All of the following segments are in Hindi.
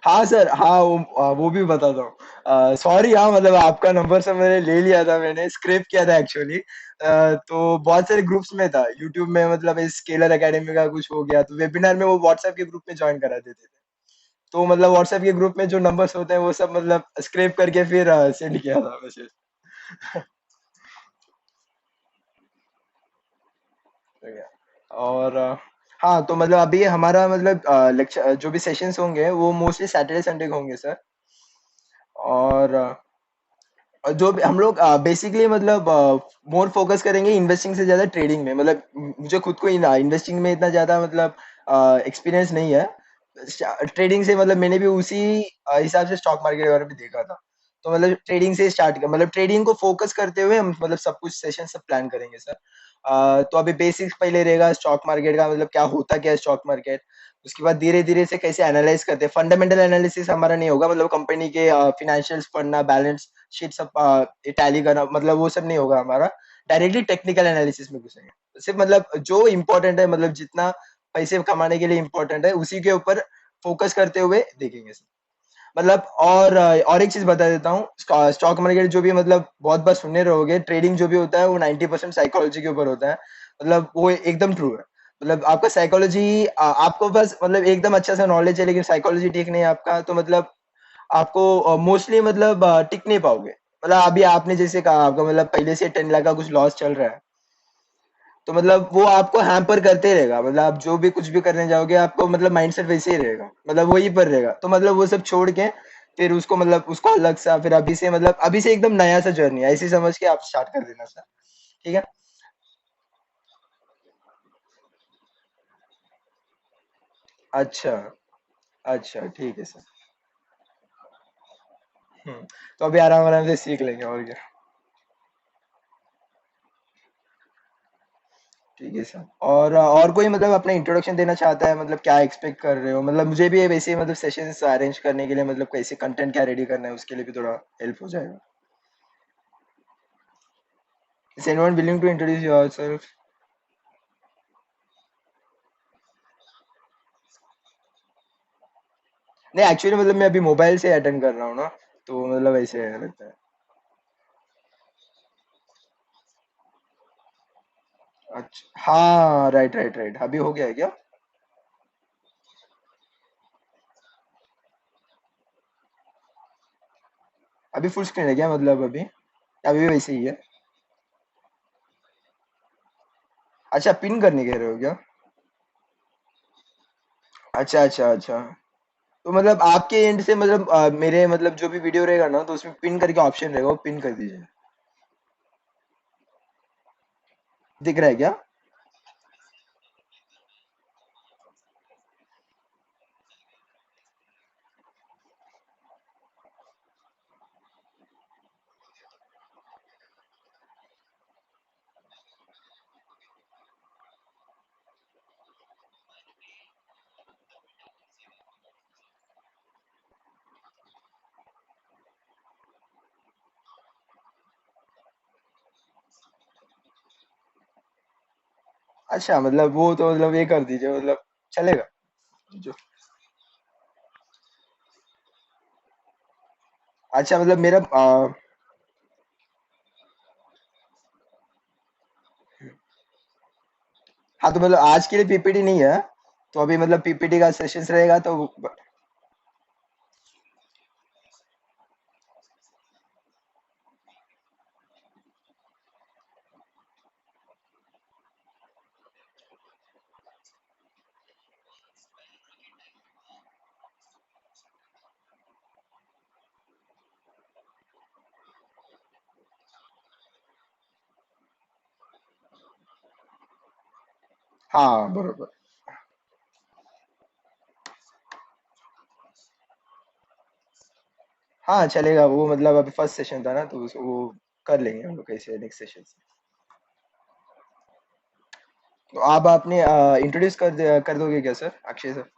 हाँ सर, हाँ वो भी बताता हूँ। सॉरी, हाँ मतलब आपका नंबर से मैंने ले लिया था, मैंने स्क्रैप किया था एक्चुअली। तो बहुत सारे ग्रुप्स में था यूट्यूब में, मतलब इस स्केलर एकेडमी का कुछ हो गया तो वेबिनार में वो व्हाट्सएप के ग्रुप में ज्वाइन करा देते थे। तो मतलब व्हाट्सएप के ग्रुप में जो नंबर्स होते हैं वो सब मतलब स्क्रैप करके फिर सेंड किया था मैसेज। और हाँ तो मतलब अभी हमारा मतलब लेक्चर जो भी सेशंस होंगे वो मोस्टली सैटरडे संडे को होंगे सर। और जो भी हम लोग बेसिकली मतलब मोर फोकस करेंगे इन्वेस्टिंग से ज्यादा ट्रेडिंग में, मतलब मुझे खुद को इन्वेस्टिंग में इतना ज्यादा मतलब एक्सपीरियंस नहीं है। ट्रेडिंग से मतलब मैंने भी उसी हिसाब से स्टॉक मार्केट के बारे में देखा था। तो मतलब ट्रेडिंग से स्टार्ट कर, मतलब ट्रेडिंग को फोकस करते हुए हम मतलब सब कुछ सेशन सब प्लान करेंगे सर। तो अभी बेसिक्स पहले रहेगा स्टॉक मार्केट का, मतलब क्या होता क्या है स्टॉक मार्केट। उसके बाद धीरे धीरे से कैसे एनालाइज करते हैं, फंडामेंटल एनालिसिस हमारा नहीं होगा, मतलब कंपनी के फिनेंशियल्स पढ़ना, बैलेंस शीट सब टैली करना, मतलब वो सब नहीं होगा हमारा। डायरेक्टली टेक्निकल एनालिसिस में घुसेंगे सिर्फ, मतलब जो इम्पोर्टेंट है, मतलब जितना पैसे कमाने के लिए इम्पोर्टेंट है उसी के ऊपर फोकस करते हुए देखेंगे सर। मतलब और एक चीज बता देता हूँ, स्टॉक मार्केट जो भी मतलब बहुत बार सुनने रहोगे, ट्रेडिंग जो भी होता है वो 90% साइकोलॉजी के ऊपर होता है। मतलब वो एकदम ट्रू है। मतलब आपका साइकोलॉजी, आपको बस मतलब एकदम अच्छा सा नॉलेज है लेकिन साइकोलॉजी ठीक नहीं है आपका, तो मतलब आपको मोस्टली मतलब टिक नहीं पाओगे। मतलब अभी आपने जैसे कहा आपका मतलब पहले से 10 लाख का कुछ लॉस चल रहा है, तो मतलब वो आपको हैम्पर करते रहेगा, मतलब आप जो भी कुछ भी करने जाओगे आपको मतलब माइंडसेट वैसे ही रहेगा, मतलब वही पर रहेगा। तो मतलब वो सब छोड़ के फिर उसको मतलब उसको अलग सा फिर अभी से, मतलब अभी से एकदम नया सा जर्नी है ऐसी समझ के आप स्टार्ट कर देना सर। ठीक है। अच्छा। अच्छा ठीक है सर। तो अभी आराम आराम से सीख लेंगे और क्या। ठीक है सर। और कोई मतलब अपना इंट्रोडक्शन देना चाहता है, मतलब क्या एक्सपेक्ट कर रहे हो, मतलब मुझे भी वैसे मतलब सेशंस अरेंज करने के लिए मतलब कैसे कंटेंट क्या रेडी करना है उसके लिए भी थोड़ा हेल्प हो जाएगा। Is anyone willing to introduce yourself? नहीं एक्चुअली मतलब मैं अभी मोबाइल से अटेंड कर रहा हूँ ना, तो मतलब ऐसे लगता है। अच्छा हाँ, राइट राइट राइट, अभी हो गया है क्या? अभी फुल स्क्रीन है क्या, मतलब अभी अभी भी वैसे ही है? अच्छा पिन करने कह रहे हो क्या? अच्छा अच्छा अच्छा। तो मतलब आपके एंड से मतलब मेरे मतलब जो भी वीडियो रहेगा ना तो उसमें पिन करके ऑप्शन रहेगा, वो पिन कर दीजिए। दिख रहा है क्या? अच्छा मतलब वो तो मतलब ये कर दीजिए, मतलब चलेगा जो। अच्छा मतलब मेरा हाँ तो मतलब आज के लिए पीपीटी नहीं है, तो अभी मतलब पीपीटी का सेशंस रहेगा तो। हाँ बरोबर। हाँ चलेगा वो, मतलब अभी फर्स्ट सेशन था ना तो वो कर लेंगे हम लोग कैसे नेक्स्ट सेशन से। तो आप आपने इंट्रोड्यूस कर दोगे क्या सर, अक्षय सर?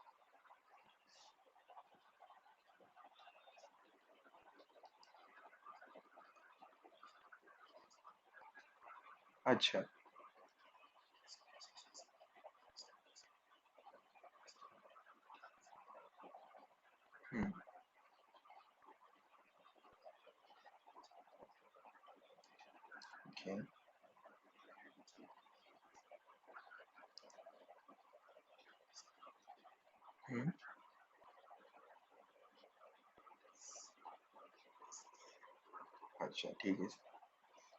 अच्छा। हम्म। हम्म, अच्छा ठीक है।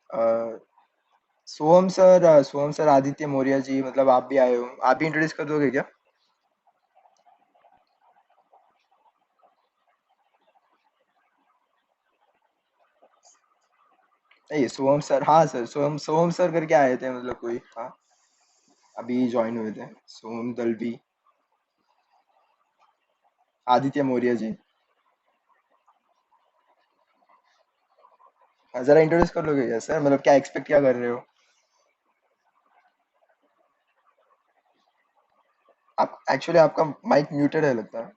अ, सोहम सर, आदित्य मौर्य जी, मतलब आप भी आए हो, आप भी इंट्रोड्यूस कर दोगे क्या? नहीं, सोहम सर, हाँ सर, सोहम सोहम सर करके आए थे, मतलब कोई, हाँ, अभी ज्वाइन हुए थे, सोहम दलवी, आदित्य मौर्य जी। हाँ, जरा इंट्रोड्यूस कर लोगे क्या सर, मतलब क्या एक्सपेक्ट क्या कर रहे हो? आप एक्चुअली, आपका माइक म्यूटेड है लगता है।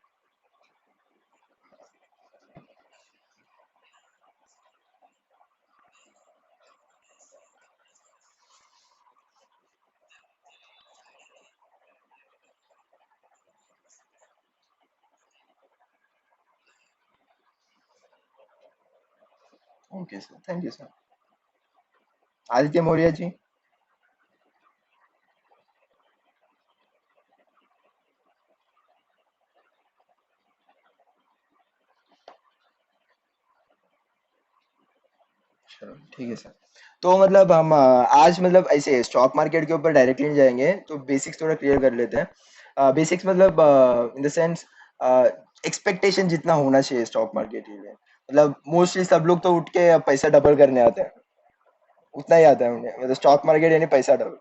Okay sir, thank you sir. Aditya Maurya ji. चलो ठीक है सर। तो मतलब हम आज मतलब ऐसे स्टॉक मार्केट के ऊपर डायरेक्टली नहीं जाएंगे, तो बेसिक्स थोड़ा क्लियर कर लेते हैं। बेसिक्स मतलब इन द सेंस एक्सपेक्टेशन जितना होना चाहिए स्टॉक मार्केट के लिए, मतलब मोस्टली सब लोग तो उठ के पैसा डबल करने आते हैं, उतना ही आता है उन्हें, मतलब स्टॉक मार्केट यानी पैसा डबल।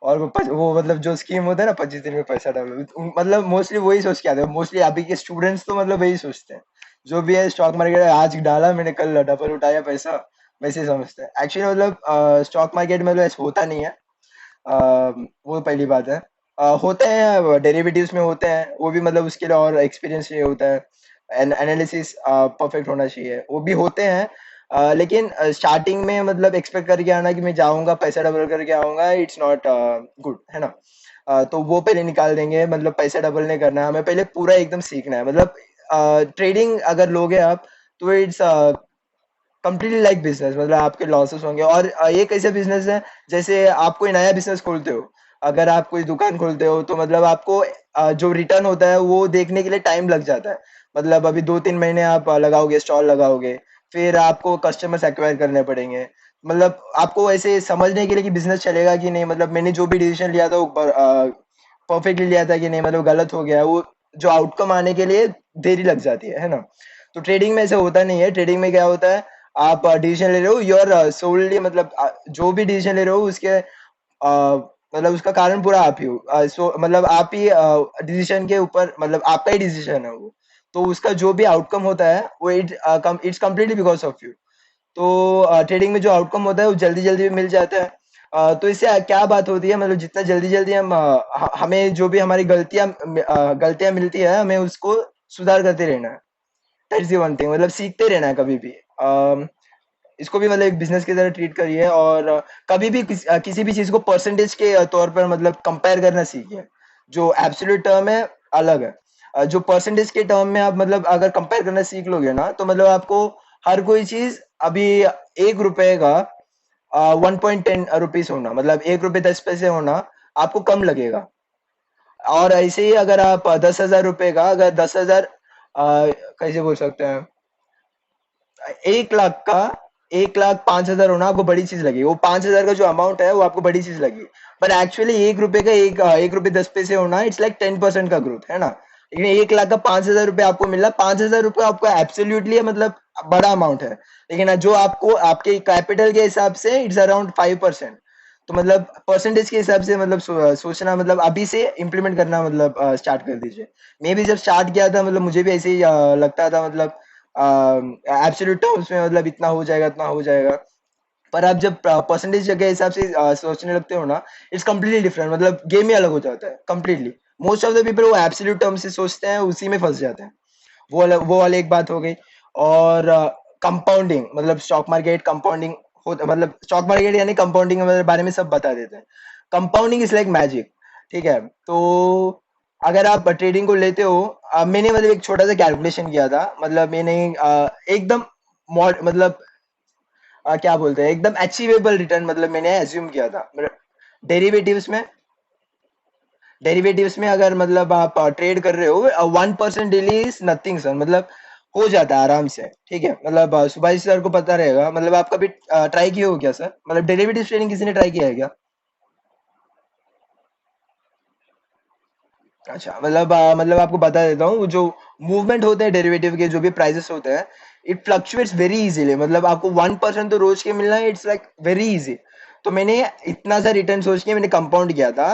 और वो मतलब जो स्कीम होता है ना, 25 दिन में पैसा डबल, मतलब मोस्टली वही सोच के आते हैं, मोस्टली अभी के स्टूडेंट्स तो मतलब वही सोचते हैं। जो भी है स्टॉक मार्केट, आज डाला मैंने, कल डबल उठाया पैसा, वैसे ही समझते हैं। एक्चुअली मतलब स्टॉक मार्केट में मतलब ऐसा होता नहीं है। वो पहली बात है। होते हैं डेरिवेटिव्स में, होते हैं वो भी, मतलब उसके लिए और एक्सपीरियंस चाहिए होता है, एनालिसिस परफेक्ट होना चाहिए, वो भी होते हैं। लेकिन स्टार्टिंग में मतलब एक्सपेक्ट करके आना कि मैं जाऊंगा पैसा डबल करके आऊंगा, इट्स नॉट गुड, है ना? तो वो पहले निकाल देंगे, मतलब पैसा डबल नहीं करना है हमें, पहले पूरा एकदम सीखना है, मतलब ट्रेडिंग अगर लोगे आप, तो इट्स कंप्लीटली लाइक बिजनेस, मतलब आपके लॉसेस होंगे। और ये कैसे बिजनेस है, जैसे आप कोई नया बिजनेस खोलते हो, अगर आप कोई दुकान खोलते हो, तो मतलब आपको जो रिटर्न होता है वो देखने के लिए टाइम लग जाता है। मतलब अभी 2-3 महीने आप लगाओगे, स्टॉल लगाओगे, फिर आपको कस्टमर्स एक्वायर करने पड़ेंगे, मतलब आपको ऐसे समझने के लिए कि बिजनेस चलेगा कि नहीं, मतलब मैंने जो भी डिसीजन लिया था वो परफेक्टली लिया था कि नहीं, मतलब गलत हो गया वो, जो आउटकम आने के लिए देरी लग जाती है ना? तो ट्रेडिंग में ऐसा होता नहीं है। ट्रेडिंग में क्या होता है, आप डिसीजन ले रहे हो, योर सोलली, मतलब जो भी डिसीजन ले रहे हो उसके मतलब उसका कारण पूरा आप ही हो। मतलब आप ही डिसीजन के ऊपर, मतलब आपका ही डिसीजन है वो, तो उसका जो भी आउटकम होता है वो it's completely because of you. तो ट्रेडिंग में जो आउटकम होता है वो जल्दी जल्दी मिल जाता है। तो इससे क्या बात होती है, मतलब जितना जल्दी जल्दी हम हमें जो भी हमारी गलतियां मिलती है, हमें उसको सुधार करते रहना है। दैट्स द वन थिंग, मतलब सीखते रहना है कभी भी। इसको भी मतलब एक बिजनेस की तरह ट्रीट करिए, और कभी भी किसी भी चीज को परसेंटेज के तौर पर मतलब कंपेयर करना सीखिए। जो एब्सोल्यूट टर्म है अलग है, जो परसेंटेज के टर्म में आप मतलब अगर कंपेयर करना सीख लोगे ना, तो मतलब आपको हर कोई चीज अभी 1 रुपए का 1.10 रुपीज होना, मतलब 1 रुपए 10 पैसे होना आपको कम लगेगा। और ऐसे ही अगर आप 10,000 रुपए का, अगर 10,000 कैसे बोल सकते हैं, 1 लाख का 1,05,000 होना आपको बड़ी चीज लगी, वो 5,000 का जो अमाउंट है वो आपको बड़ी चीज लगी। पर एक्चुअली 1 रुपए का 1 रुपए 10 पैसे होना, इट्स लाइक 10% का ग्रोथ, है ना? लेकिन 1 लाख का 5,000 रुपये आपको मिला, 5,000 रुपये आपका एब्सोल्युटली मतलब बड़ा अमाउंट है, लेकिन जो आपको आपके कैपिटल के हिसाब से इट्स अराउंड 5%। तो मतलब परसेंटेज के हिसाब से मतलब सोचना, मतलब अभी से इम्प्लीमेंट करना, मतलब स्टार्ट कर दीजिए। मैं भी जब स्टार्ट किया था, मतलब मुझे भी ऐसे ही लगता था, मतलब एब्सोल्यूट टर्म्स में मतलब इतना हो जाएगा, इतना हो जाएगा। पर आप जब परसेंटेज के हिसाब से सोचने लगते हो ना, इट्स कम्प्लीटली डिफरेंट, मतलब गेम ही अलग हो जाता है completely. Most of the people वो एब्सोल्यूट टर्म से सोचते हैं, उसी में फंस जाते हैं। वो वाली एक बात हो गई। और कंपाउंडिंग, मतलब स्टॉक मार्केट कंपाउंडिंग होता, मतलब स्टॉक मार्केट यानी कंपाउंडिंग के बारे में सब बता देते हैं। कंपाउंडिंग इज लाइक मैजिक, ठीक है? तो अगर आप ट्रेडिंग को लेते हो, मैंने मतलब एक छोटा सा कैलकुलेशन किया था, मतलब मैंने एकदम मतलब क्या बोलते हैं, एकदम अचीवेबल रिटर्न मतलब मैंने एज्यूम किया था, मतलब डेरिवेटिव्स में। डेरिवेटिव्स में अगर मतलब आप ट्रेड कर रहे हो, 1% डेली इज नथिंग सर, मतलब हो जाता है आराम से, ठीक है। मतलब सुभाष सर को पता रहेगा, मतलब आप कभी ट्राई किए हो क्या सर, मतलब डेरिवेटिव ट्रेडिंग किसी ने ट्राई किया है क्या? अच्छा, मतलब आपको बता देता हूँ, जो मूवमेंट होते हैं डेरिवेटिव के, जो भी प्राइसेस होते हैं, इट फ्लक्चुएट्स वेरी इजीली, मतलब आपको 1% तो रोज के मिलना है, इट्स लाइक वेरी इजी। तो मैंने इतना सा रिटर्न सोच के मैंने कंपाउंड किया था,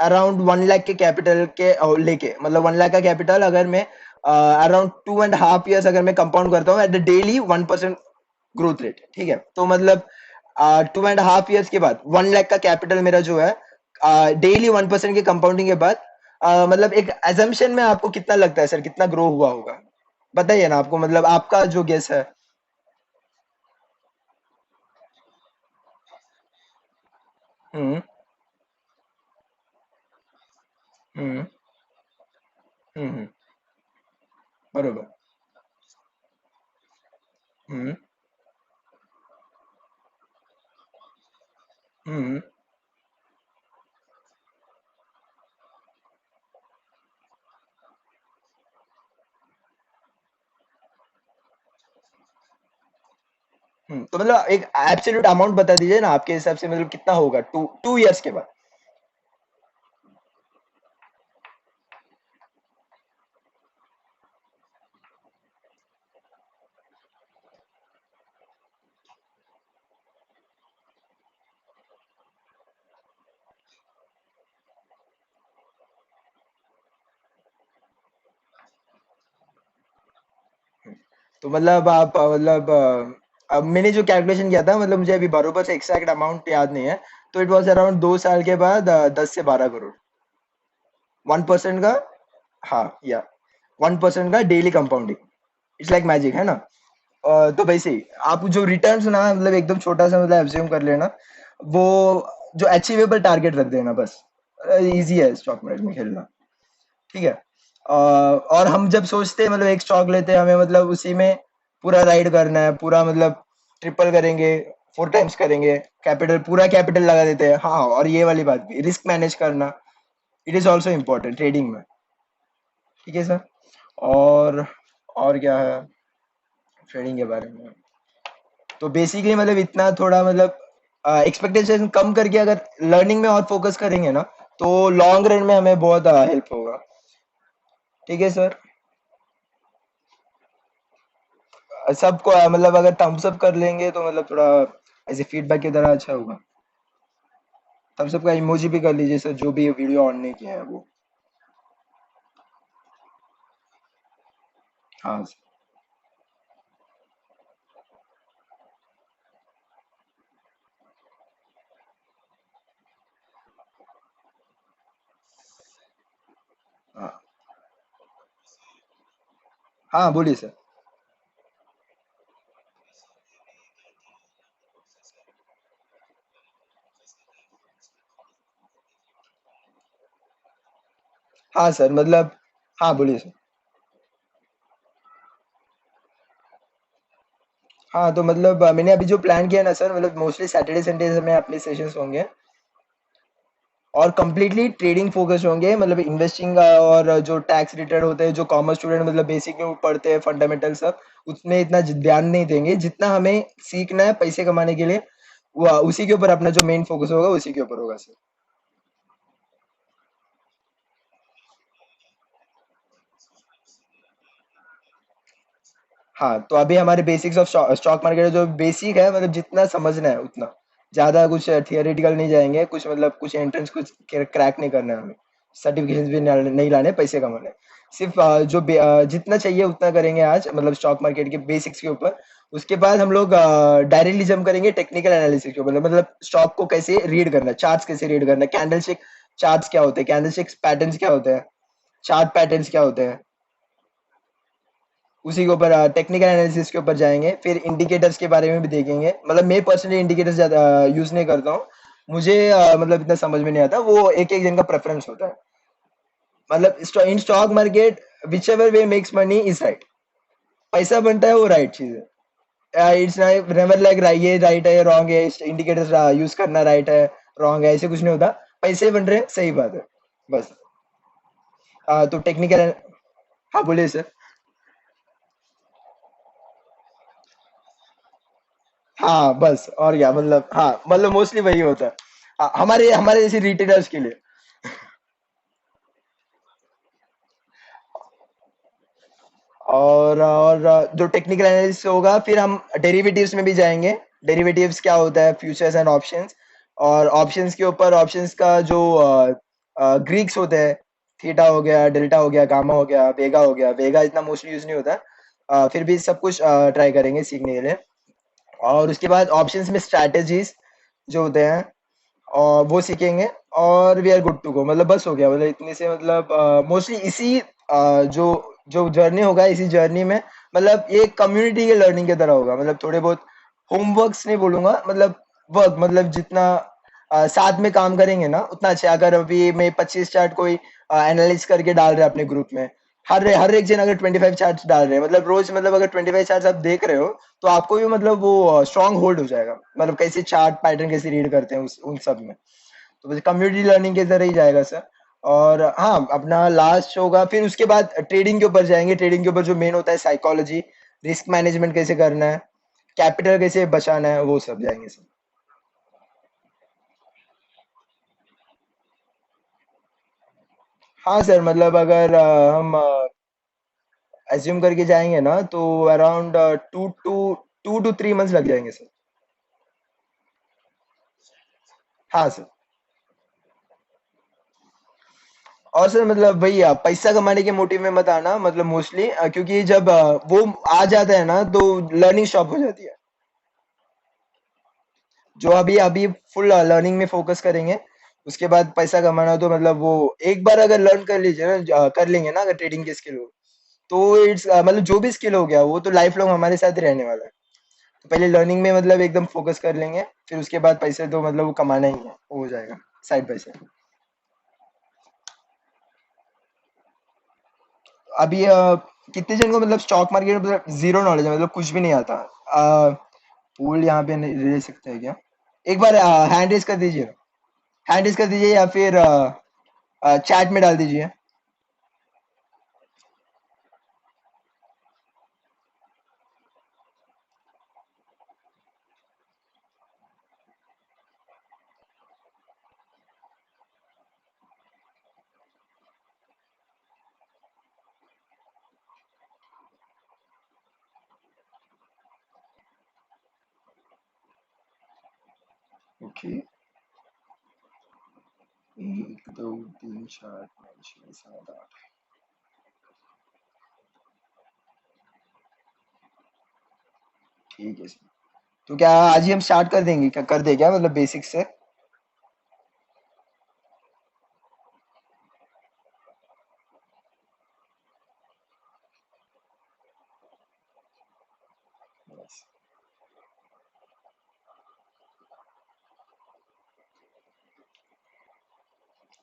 अराउंड 1 लाख के कैपिटल के लेके, मतलब 1 लाख का कैपिटल अगर मैं अराउंड 2.5 ईयर्स अगर मैं कंपाउंड करता हूँ at the daily 1% growth rate, ठीक है। तो मतलब 2.5 ईयर्स के बाद 1 लाख का कैपिटल मेरा जो है, डेली 1% के कंपाउंडिंग के बाद, मतलब एक एजम्पशन में आपको कितना लगता है सर, कितना ग्रो हुआ होगा? बताइए ना आपको, मतलब आपका जो गेस है। हम्म। हम्म। हम्म। बरोबर। हम्म। हम्म। तो मतलब एक एब्सोल्यूट अमाउंट बता दीजिए ना आपके हिसाब से, मतलब कितना होगा 2 ईयर्स के बाद? तो मतलब आप अब मैंने जो कैलकुलेशन किया था, मतलब मुझे अभी बरोबर से एक्सैक्ट अमाउंट याद नहीं है, तो इट वाज अराउंड 2 साल के बाद 10 से 12 करोड़, 1% का। हाँ या 1% का daily compounding, it's like magic, है ना? तो वैसे ही आप जो रिटर्न्स ना, मतलब एकदम छोटा सा मतलब एज्यूम कर लेना, वो जो अचीवेबल टारगेट रख देना बस। इजी है स्टॉक मार्केट में खेलना, ठीक है। और हम जब सोचते हैं, मतलब एक स्टॉक लेते हैं, हमें मतलब उसी में पूरा राइड करना है, पूरा मतलब ट्रिपल करेंगे, 4 टाइम्स करेंगे, कैपिटल पूरा कैपिटल लगा देते हैं, हाँ। और ये वाली बात भी, रिस्क मैनेज करना, it is also important trading में, ठीक है सर। और और क्या है ट्रेडिंग के बारे में? तो बेसिकली मतलब इतना थोड़ा, मतलब एक्सपेक्टेशन कम करके अगर लर्निंग में और फोकस करेंगे ना, तो लॉन्ग रन में हमें बहुत हेल्प होगा, ठीक है सर। सबको मतलब अगर थम्स अप कर लेंगे तो मतलब थोड़ा ऐसे फीडबैक की तरह अच्छा होगा। थम्स अप का इमोजी भी कर लीजिए सर, जो भी वीडियो ऑन नहीं किया है वो। हाँ सर। हाँ। हाँ बोलिए सर। हाँ सर, मतलब हाँ बोलिए सर। हाँ तो मतलब मैंने अभी जो प्लान किया ना सर, मतलब मोस्टली सैटरडे संडे में अपने सेशंस होंगे, और कंप्लीटली ट्रेडिंग फोकस होंगे, मतलब इन्वेस्टिंग और जो टैक्स रिटर्न होते हैं, जो कॉमर्स स्टूडेंट मतलब बेसिक में पढ़ते हैं, फंडामेंटल सब, उसमें इतना ध्यान नहीं देंगे जितना हमें सीखना है पैसे कमाने के लिए। वो उसी के ऊपर अपना जो मेन फोकस होगा, उसी के ऊपर होगा सर। हाँ, तो अभी हमारे बेसिक्स ऑफ स्टॉक मार्केट जो बेसिक है, मतलब जितना समझना है उतना, ज्यादा कुछ थियोरेटिकल नहीं जाएंगे, कुछ मतलब कुछ एंट्रेंस कुछ क्रैक नहीं करना है हमें, सर्टिफिकेशन भी नहीं लाने, पैसे कमाने हैं। सिर्फ जितना चाहिए उतना करेंगे आज, मतलब स्टॉक मार्केट के बेसिक्स के ऊपर। उसके बाद हम लोग डायरेक्टली जंप करेंगे टेक्निकल एनालिसिस के ऊपर, मतलब स्टॉक को कैसे रीड करना है, चार्ट्स कैसे रीड करना है, कैंडल स्टिक चार्ट्स क्या होते हैं, कैंडल स्टिक पैटर्न्स क्या होते हैं, चार्ट पैटर्न्स क्या होते हैं, उसी के ऊपर टेक्निकल एनालिसिस के ऊपर जाएंगे। फिर इंडिकेटर्स के बारे में भी देखेंगे, मतलब मैं पर्सनली इंडिकेटर्स ज़्यादा यूज़ नहीं करता हूँ, मुझे मतलब इतना समझ में नहीं आता, वो एक एक जन का प्रेफरेंस होता है। मतलब in stock market which ever way makes money is right, पैसा बनता है वो राइट चीज़ है। इट्स नेवर लाइक ये राइट है रॉन्ग है, इंडिकेटर्स यूज करना राइट है रॉन्ग है, ऐसे कुछ नहीं होता। पैसे बन रहे हैं, सही बात है। बस। तो टेक्निकल, हाँ बोलिए सर। हाँ बस, और क्या मतलब, हाँ मतलब मोस्टली वही होता है। हमारे हमारे जैसे रिटेलर्स के लिए। और जो टेक्निकल एनालिसिस होगा, फिर हम डेरिवेटिव्स में भी जाएंगे। डेरिवेटिव्स क्या होता है, फ्यूचर्स एंड ऑप्शंस। और ऑप्शंस के ऊपर ऑप्शंस का जो ग्रीक्स होते हैं, थीटा हो गया, डेल्टा हो गया, गामा हो गया, वेगा हो गया। वेगा इतना मोस्टली यूज नहीं होता। फिर भी सब कुछ ट्राई करेंगे सीखने के लिए। और उसके बाद ऑप्शंस में स्ट्रैटेजीज जो होते हैं, और वो सीखेंगे। और we are good to go, मतलब बस हो गया। मतलब इतने से मतलब मोस्टली इसी जो जो जर्नी होगा, इसी जर्नी में मतलब ये कम्युनिटी के लर्निंग की तरह होगा। मतलब थोड़े बहुत होमवर्क्स नहीं बोलूंगा, मतलब वर्क, मतलब जितना साथ में काम करेंगे ना उतना अच्छा। अगर अभी मैं 25 चार्ट कोई एनालिस करके डाल रहे हैं अपने ग्रुप में, हर एक जन अगर 25 चार्ट्स डाल रहे हैं, मतलब रोज, मतलब अगर 25 चार्ट्स आप देख रहे हो, तो आपको भी मतलब वो स्ट्रांग होल्ड हो जाएगा। मतलब कैसे चार्ट पैटर्न कैसे रीड करते हैं उन सब में। तो बस कम्युनिटी लर्निंग के तरह ही जाएगा सर। और हाँ, अपना लास्ट होगा, फिर उसके बाद ट्रेडिंग के ऊपर जाएंगे। ट्रेडिंग के ऊपर जो मेन होता है साइकोलॉजी, रिस्क मैनेजमेंट कैसे करना है, कैपिटल कैसे बचाना है, वो सब जाएंगे सर। हाँ सर, मतलब अगर हम एज्यूम करके जाएंगे ना, तो अराउंड 2 to 3 मंथ्स लग जाएंगे सर। हाँ सर। और सर मतलब वही पैसा कमाने के मोटिव में मत आना, मतलब मोस्टली, क्योंकि जब वो आ जाता है ना, तो लर्निंग स्टॉप हो जाती है। जो अभी अभी फुल लर्निंग में फोकस करेंगे, उसके बाद पैसा कमाना तो मतलब वो एक बार अगर लर्न कर लीजिए ना, कर लेंगे ना अगर ट्रेडिंग की स्किल हो, तो इट्स मतलब जो भी स्किल हो गया वो तो लाइफ लॉन्ग हमारे साथ ही रहने वाला है। तो पहले लर्निंग में मतलब एकदम फोकस कर लेंगे, फिर उसके बाद पैसे तो मतलब वो कमाना ही है, वो हो जाएगा साइड बाय साइड। अभी कितने जन को मतलब स्टॉक मार्केट में मतलब जीरो नॉलेज है, मतलब कुछ भी नहीं आता। पूल यहाँ पे नहीं ले सकते हैं क्या? एक बार हैंड रेज कर दीजिए। हैंड रेज कर दीजिए, या फिर चैट में डाल दीजिए। ओके। 1 2 3 4 5 6 7 8। ठीक है सर। तो क्या आज ही हम स्टार्ट कर देंगे, क्या कर दे क्या, मतलब बेसिक से?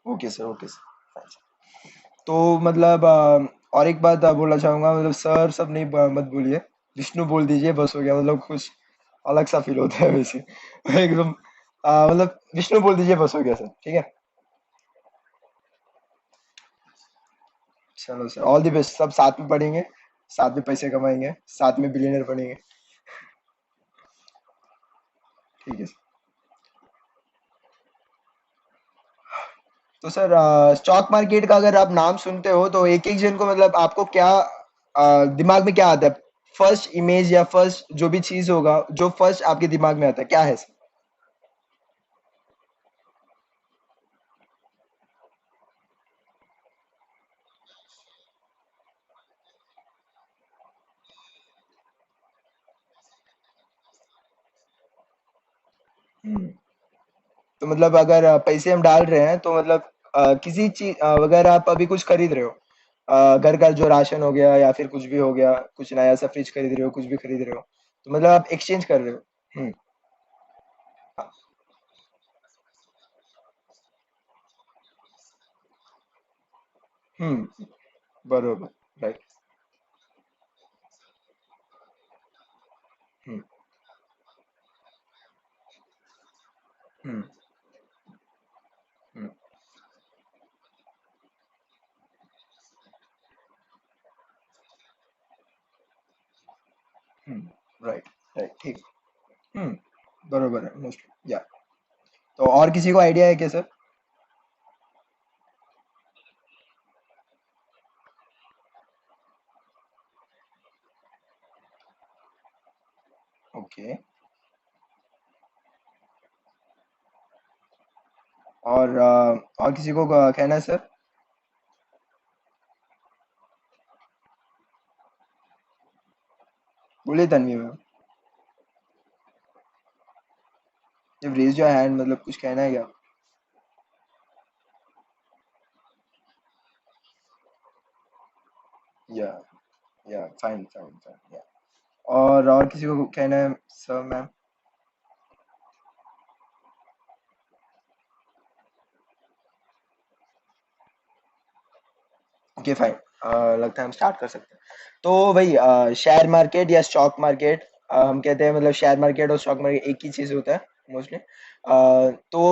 Okay sir, okay sir. तो मतलब और एक बात बोलना चाहूंगा, मतलब सर सब नहीं मत बोलिए, विष्णु बोल दीजिए, बस हो गया। मतलब कुछ अलग सा फील होता है वैसे। एकदम मतलब विष्णु बोल दीजिए, बस हो गया सर, ठीक है। चलो सर, ऑल द बेस्ट। सब साथ में पढ़ेंगे, साथ में पैसे कमाएंगे, साथ में बिलियनर बनेंगे। ठीक है सर। तो सर स्टॉक मार्केट का अगर आप नाम सुनते हो, तो एक एक जन को मतलब आपको क्या दिमाग में क्या आता है? फर्स्ट इमेज या फर्स्ट जो भी चीज होगा, जो फर्स्ट आपके दिमाग में आता है, क्या है सर? हम्म। तो मतलब अगर पैसे हम डाल रहे हैं, तो मतलब किसी चीज अगर आप अभी कुछ खरीद रहे हो, घर का जो राशन हो गया, या फिर कुछ भी हो गया, कुछ नया सा फ्रिज खरीद रहे हो, कुछ भी खरीद रहे हो, तो मतलब आप एक्सचेंज कर रहे हो। हम्म। हम्म। बरोबर। राइट। हम्म। हम्म। हम्म। मोस्ट या। तो और किसी को आइडिया है क्या सर? ओके। और किसी को कहना है सर? बोलिए तन्वी मैम। जब रेज योर हैंड मतलब कुछ कहना है क्या? या या फाइन फाइन फाइन या। और किसी को कहना है सर मैम? Okay fine. लगता है हम स्टार्ट कर सकते हैं। तो भाई शेयर मार्केट या स्टॉक मार्केट, हम कहते हैं मतलब शेयर मार्केट और स्टॉक मार्केट एक ही चीज होता है मोस्टली। तो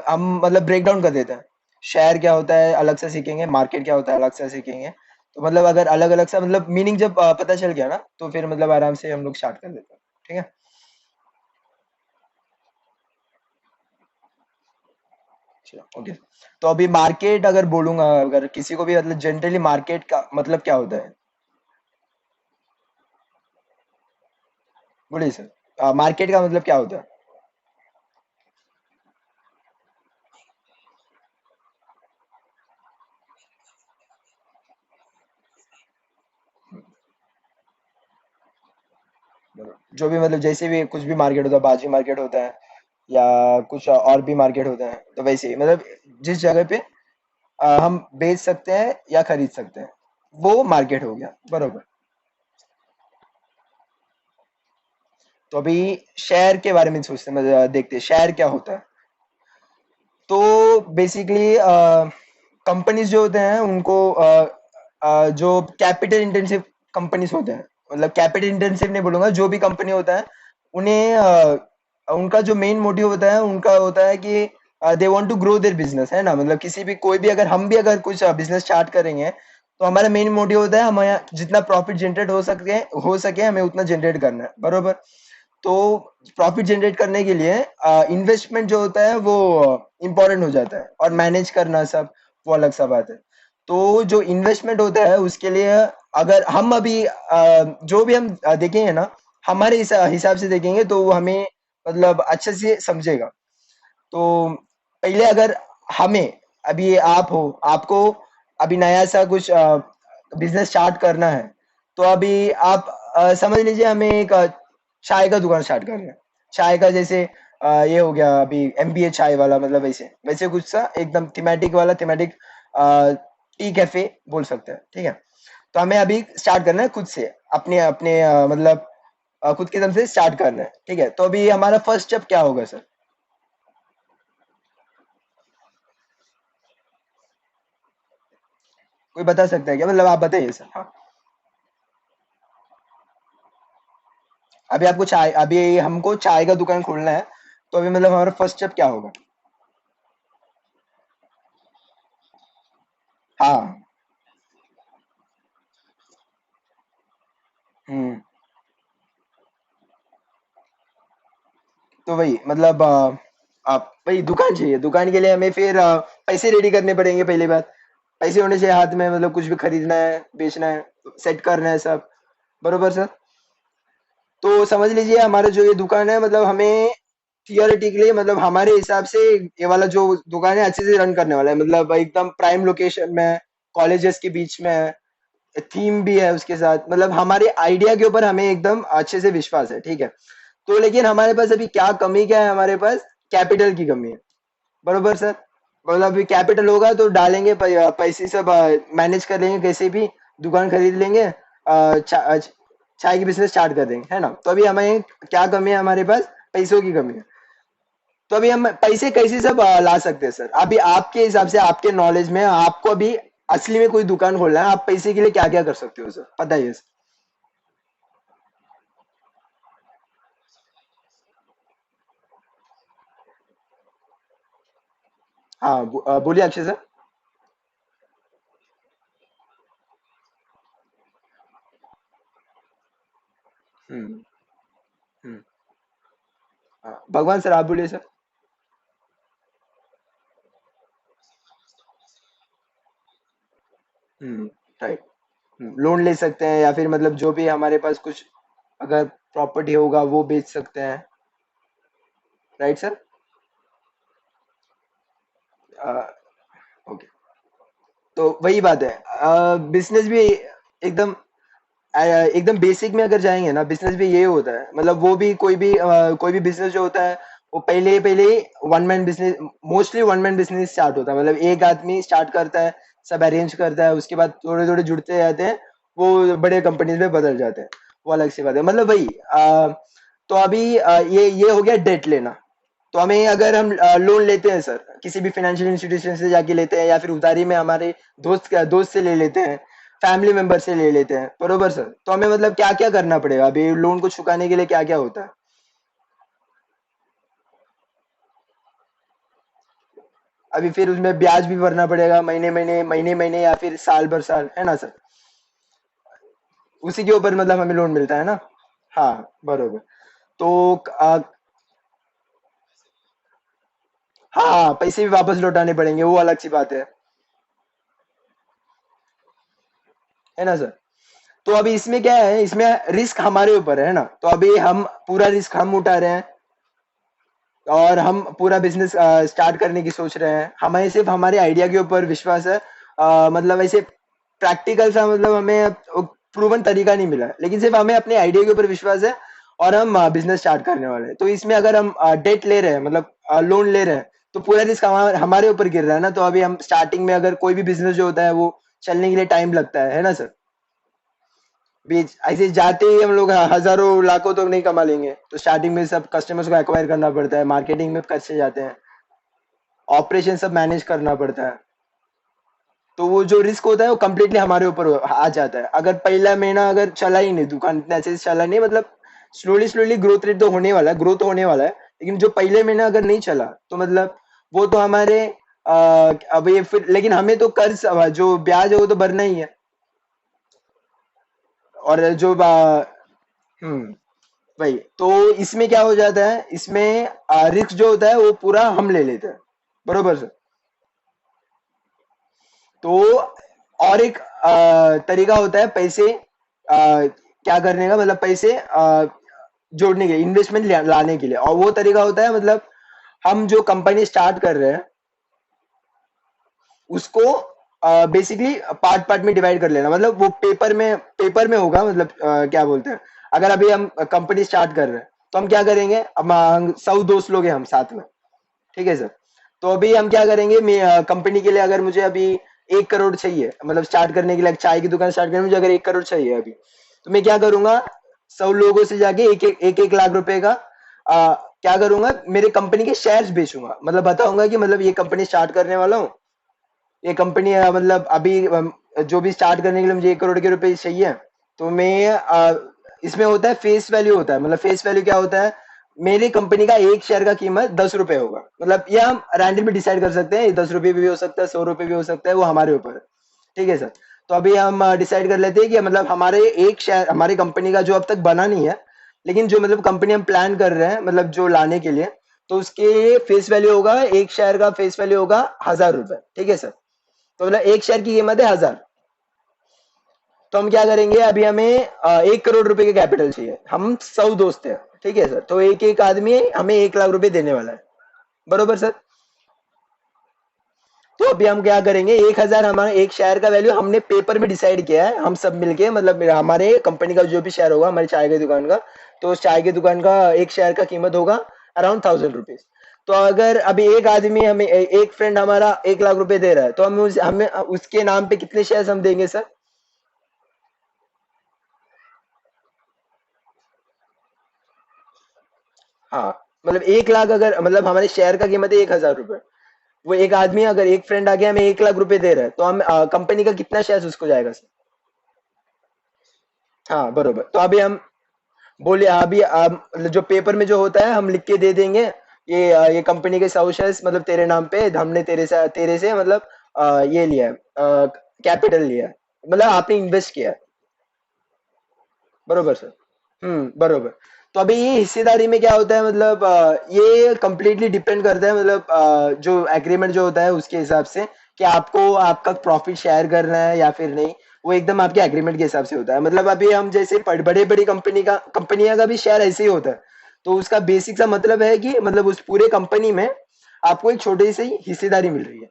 हम मतलब ब्रेक डाउन कर देते हैं। शेयर क्या होता है अलग से सीखेंगे, मार्केट क्या होता है अलग से सीखेंगे। तो मतलब अगर अलग अलग सा मतलब मीनिंग जब पता चल गया ना, तो फिर मतलब आराम से हम लोग स्टार्ट कर देते हैं। ठीक है। चलो ओके। तो अभी मार्केट अगर बोलूंगा, अगर किसी को भी मतलब जनरली मार्केट का मतलब क्या होता है? बोलिए सर, मार्केट का मतलब क्या होता है? जो भी मतलब जैसे भी कुछ भी मार्केट होता है, बाजी मार्केट होता है या कुछ और भी मार्केट होता है, तो वैसे ही मतलब जिस जगह पे हम बेच सकते हैं या खरीद सकते हैं, वो मार्केट हो गया बरोबर। तो अभी शेयर के बारे में सोचते हैं, मतलब देखते हैं शेयर क्या होता है। तो बेसिकली कंपनीज जो होते हैं उनको जो कैपिटल इंटेंसिव कंपनीज होते हैं, मतलब कैपिटल इंटेंसिव नहीं बोलूंगा, जो भी कंपनी होता है उन्हें उनका जो मेन मोटिव होता है उनका होता है कि they want to grow their business, है ना। मतलब किसी भी कोई भी अगर हम भी अगर कुछ बिजनेस स्टार्ट करेंगे, तो हमारा मेन मोटिव होता है हमें जितना प्रॉफिट जनरेट हो सके हमें उतना जनरेट करना है बरोबर। तो प्रॉफिट जनरेट करने के लिए इन्वेस्टमेंट जो होता है वो इम्पोर्टेंट हो जाता है, और मैनेज करना सब वो अलग सा बात है। तो जो इन्वेस्टमेंट होता है उसके लिए अगर हम अभी जो भी हम देखेंगे ना, हमारे हिसाब से देखेंगे तो वो हमें मतलब अच्छे से समझेगा। तो पहले अगर हमें, अभी आप हो, आपको अभी नया सा कुछ बिजनेस स्टार्ट करना है, तो अभी आप समझ लीजिए हमें एक चाय का दुकान स्टार्ट करना है। चाय का जैसे ये हो गया अभी एमबीए चाय वाला, मतलब वैसे वैसे कुछ सा एकदम थीमेटिक वाला, थीमेटिक टी कैफे बोल सकते हैं। ठीक है। तो हमें अभी स्टार्ट करना है खुद से, अपने अपने मतलब खुद के दम से स्टार्ट करना है। ठीक है। तो अभी हमारा फर्स्ट स्टेप क्या होगा सर? कोई बता सकता है क्या? मतलब आप बताइए सर। हाँ। अभी हमको चाय का दुकान खोलना है, तो अभी मतलब हमारा फर्स्ट स्टेप क्या होगा? हाँ। हम्म। तो वही मतलब आप वही दुकान चाहिए, दुकान के लिए हमें फिर पैसे रेडी करने पड़ेंगे पहली बात। पैसे होने चाहिए हाथ में, मतलब कुछ भी खरीदना है बेचना है, सेट करना है सब बरोबर सर। तो समझ लीजिए हमारा जो ये दुकान है, मतलब हमें थियोरेटिकली मतलब हमारे हिसाब से ये वाला जो दुकान है अच्छे से रन करने वाला है, मतलब एकदम प्राइम लोकेशन में है, कॉलेजेस के बीच में है, थीम भी है उसके साथ, मतलब हमारे आइडिया के ऊपर हमें एकदम अच्छे से विश्वास है। ठीक है। तो लेकिन हमारे पास अभी क्या कमी क्या है, हमारे पास कैपिटल की कमी है बरोबर सर। मतलब अभी कैपिटल होगा तो डालेंगे, पैसे सब मैनेज कर लेंगे, कैसे भी दुकान खरीद लेंगे, चाय की बिजनेस स्टार्ट कर देंगे, है ना। तो अभी हमें क्या कमी है, हमारे पास पैसों की कमी है। तो अभी हम पैसे कैसे सब ला सकते हैं सर? अभी आपके हिसाब से, आपके नॉलेज में, आपको अभी असली में कोई दुकान खोलना है, आप पैसे के लिए क्या क्या कर सकते हो सर, बताइए सर। हाँ बोलिए अक्षय सर। हम्म। हम्म। हाँ, भगवान सर आप बोलिए सर। हम्म। राइट। लोन ले सकते हैं या फिर मतलब जो भी हमारे पास कुछ अगर प्रॉपर्टी होगा वो बेच सकते हैं। Right sir. ओके। तो वही बात है, बिजनेस भी एकदम एकदम बेसिक में अगर जाएंगे ना, बिजनेस भी ये होता है, मतलब वो भी कोई भी बिजनेस जो होता है वो पहले पहले one man business, mostly one man business start होता है, मतलब एक आदमी स्टार्ट करता है, सब अरेंज करता है, उसके बाद थोड़े थोड़े जुड़ते जाते हैं, वो बड़े कंपनीज में बदल जाते हैं। वो अलग सी बात है, मतलब वही तो अभी ये हो गया डेट लेना। तो हमें अगर हम लोन लेते हैं सर, किसी भी फाइनेंशियल इंस्टीट्यूशन से जाके लेते हैं या फिर उधारी में हमारे दोस्त से ले लेते हैं, फैमिली मेंबर से ले लेते हैं, बरोबर सर, तो हमें मतलब क्या क्या करना पड़ेगा अभी लोन को चुकाने के लिए, क्या क्या होता है? अभी फिर उसमें ब्याज भी भरना पड़ेगा, महीने महीने या फिर साल भर साल, है ना सर? उसी के ऊपर मतलब हमें लोन मिलता है ना। हाँ, बरोबर। तो आ, हाँ, पैसे भी वापस लौटाने पड़ेंगे, वो अलग सी बात है ना सर? तो अभी इसमें क्या है, इसमें रिस्क हमारे ऊपर है ना, तो अभी हम पूरा रिस्क हम उठा रहे हैं, और हम पूरा बिजनेस स्टार्ट करने की सोच रहे हैं, हमें सिर्फ हमारे आइडिया के ऊपर विश्वास है। मतलब ऐसे प्रैक्टिकल सा मतलब हमें प्रूवन तरीका नहीं मिला है, लेकिन सिर्फ हमें अपने आइडिया के ऊपर विश्वास है, और हम बिजनेस स्टार्ट करने वाले हैं। तो इसमें अगर हम डेट ले रहे हैं, मतलब लोन ले रहे हैं, तो पूरा रिस्क हमारे ऊपर गिर रहा है ना, तो अभी हम स्टार्टिंग में अगर कोई भी बिजनेस जो होता है वो चलने के लिए टाइम लगता है ना सर? बीच ऐसे जाते ही हम लोग हजारों लाखों तो नहीं कमा लेंगे, तो स्टार्टिंग में सब कस्टमर्स को एक्वायर करना पड़ता है, मार्केटिंग में खर्चे जाते हैं, ऑपरेशन सब मैनेज करना पड़ता है। तो वो जो रिस्क होता है वो कम्प्लीटली हमारे ऊपर आ जाता है। अगर पहला महीना अगर चला ही नहीं, दुकान इतना अच्छे से चला नहीं, मतलब स्लोली स्लोली ग्रोथ रेट तो होने वाला है, ग्रोथ होने वाला है, लेकिन जो पहले महीना अगर नहीं चला तो मतलब वो तो हमारे अब ये फिर, लेकिन हमें तो कर्ज जो ब्याज है वो तो भरना ही है। और जो हम्म वही तो, इसमें क्या हो जाता है, इसमें रिस्क जो होता है वो पूरा हम ले लेते हैं, बरोबर सर? तो और एक तरीका होता है पैसे क्या करने का, मतलब पैसे जोड़ने के, इन्वेस्टमेंट लाने के लिए, और वो तरीका होता है मतलब हम जो कंपनी स्टार्ट कर रहे हैं उसको बेसिकली पार्ट पार्ट में डिवाइड कर लेना, मतलब वो पेपर में होगा, मतलब क्या बोलते हैं, अगर अभी हम कंपनी स्टार्ट कर रहे हैं तो हम क्या करेंगे, अब 100 दोस्त लोग हैं हम साथ में, ठीक है सर? तो अभी हम क्या करेंगे, मैं कंपनी के लिए अगर मुझे अभी 1 करोड़ चाहिए, मतलब स्टार्ट करने के लिए, चाय की दुकान स्टार्ट करने में मुझे अगर 1 करोड़ चाहिए अभी, तो मैं क्या करूंगा, 100 लोगों से जाके एक लाख रुपए का क्या करूंगा, मेरे कंपनी के शेयर्स बेचूंगा, मतलब बताऊंगा कि मतलब ये कंपनी स्टार्ट करने वाला हूँ, ये कंपनी मतलब अभी जो भी स्टार्ट करने के लिए मुझे 1 करोड़ के रुपए चाहिए, तो मैं इसमें होता है फेस वैल्यू होता है, मतलब फेस वैल्यू क्या होता है, मेरी कंपनी का एक शेयर का कीमत 10 रुपए होगा, मतलब ये हम रैंडम भी डिसाइड कर सकते हैं, 10 रुपए भी हो सकता है, 100 रुपए भी हो सकता है, वो हमारे ऊपर है, ठीक है सर? तो अभी हम डिसाइड कर लेते हैं कि मतलब हमारे एक शेयर, हमारी कंपनी का जो अब तक बना नहीं है, लेकिन जो मतलब कंपनी हम प्लान कर रहे हैं मतलब जो लाने के लिए, तो उसके फेस वैल्यू होगा, एक शेयर का फेस वैल्यू होगा 1,000 रुपए, ठीक है सर? तो मतलब एक शेयर की कीमत है 1,000। तो हम क्या करेंगे, अभी हमें 1 करोड़ रुपए के कैपिटल चाहिए, हम 100 दोस्त हैं, ठीक है सर? तो एक एक आदमी हमें 1 लाख रुपए देने वाला है, बरोबर सर? तो अभी हम क्या करेंगे, 1,000 हमारा एक शेयर का वैल्यू हमने पेपर में डिसाइड किया है, हम सब मिलके, मतलब हमारे कंपनी का जो भी शेयर होगा हमारी चाय की दुकान का, तो उस चाय की दुकान का एक शेयर का कीमत होगा अराउंड 1,000 रुपीज। तो अगर अभी एक आदमी हमें एक फ्रेंड हमारा 1 लाख रुपए दे रहा है, तो हमें उसके नाम पे कितने शेयर हम देंगे सर? हाँ, मतलब 1 लाख, अगर मतलब हमारे शेयर का कीमत है 1,000 रुपए, वो एक आदमी अगर एक फ्रेंड आके हमें 1 लाख रुपए दे रहा है, तो हम कंपनी का कितना शेयर उसको जाएगा सर? हाँ, बरोबर। तो अभी हम बोलिए, अभी जो पेपर में जो होता है हम लिख के दे देंगे, ये कंपनी के 100 शेयर्स मतलब तेरे नाम पे, हमने तेरे से मतलब ये लिया है, कैपिटल लिया है, मतलब आपने इन्वेस्ट किया है, बरोबर सर? बरोबर। तो अभी ये हिस्सेदारी में क्या होता है, मतलब ये कंप्लीटली डिपेंड करता है, मतलब जो एग्रीमेंट जो होता है उसके हिसाब से, कि आपको आपका प्रॉफिट शेयर करना है या फिर नहीं। वो एकदम आपके एग्रीमेंट के हिसाब से होता है। मतलब अभी हम जैसे बड़े बड़ी कंपनियां का भी शेयर ऐसे ही होता है। तो उसका बेसिक सा मतलब है कि मतलब उस पूरे कंपनी में आपको एक छोटी सी हिस्सेदारी मिल रही है।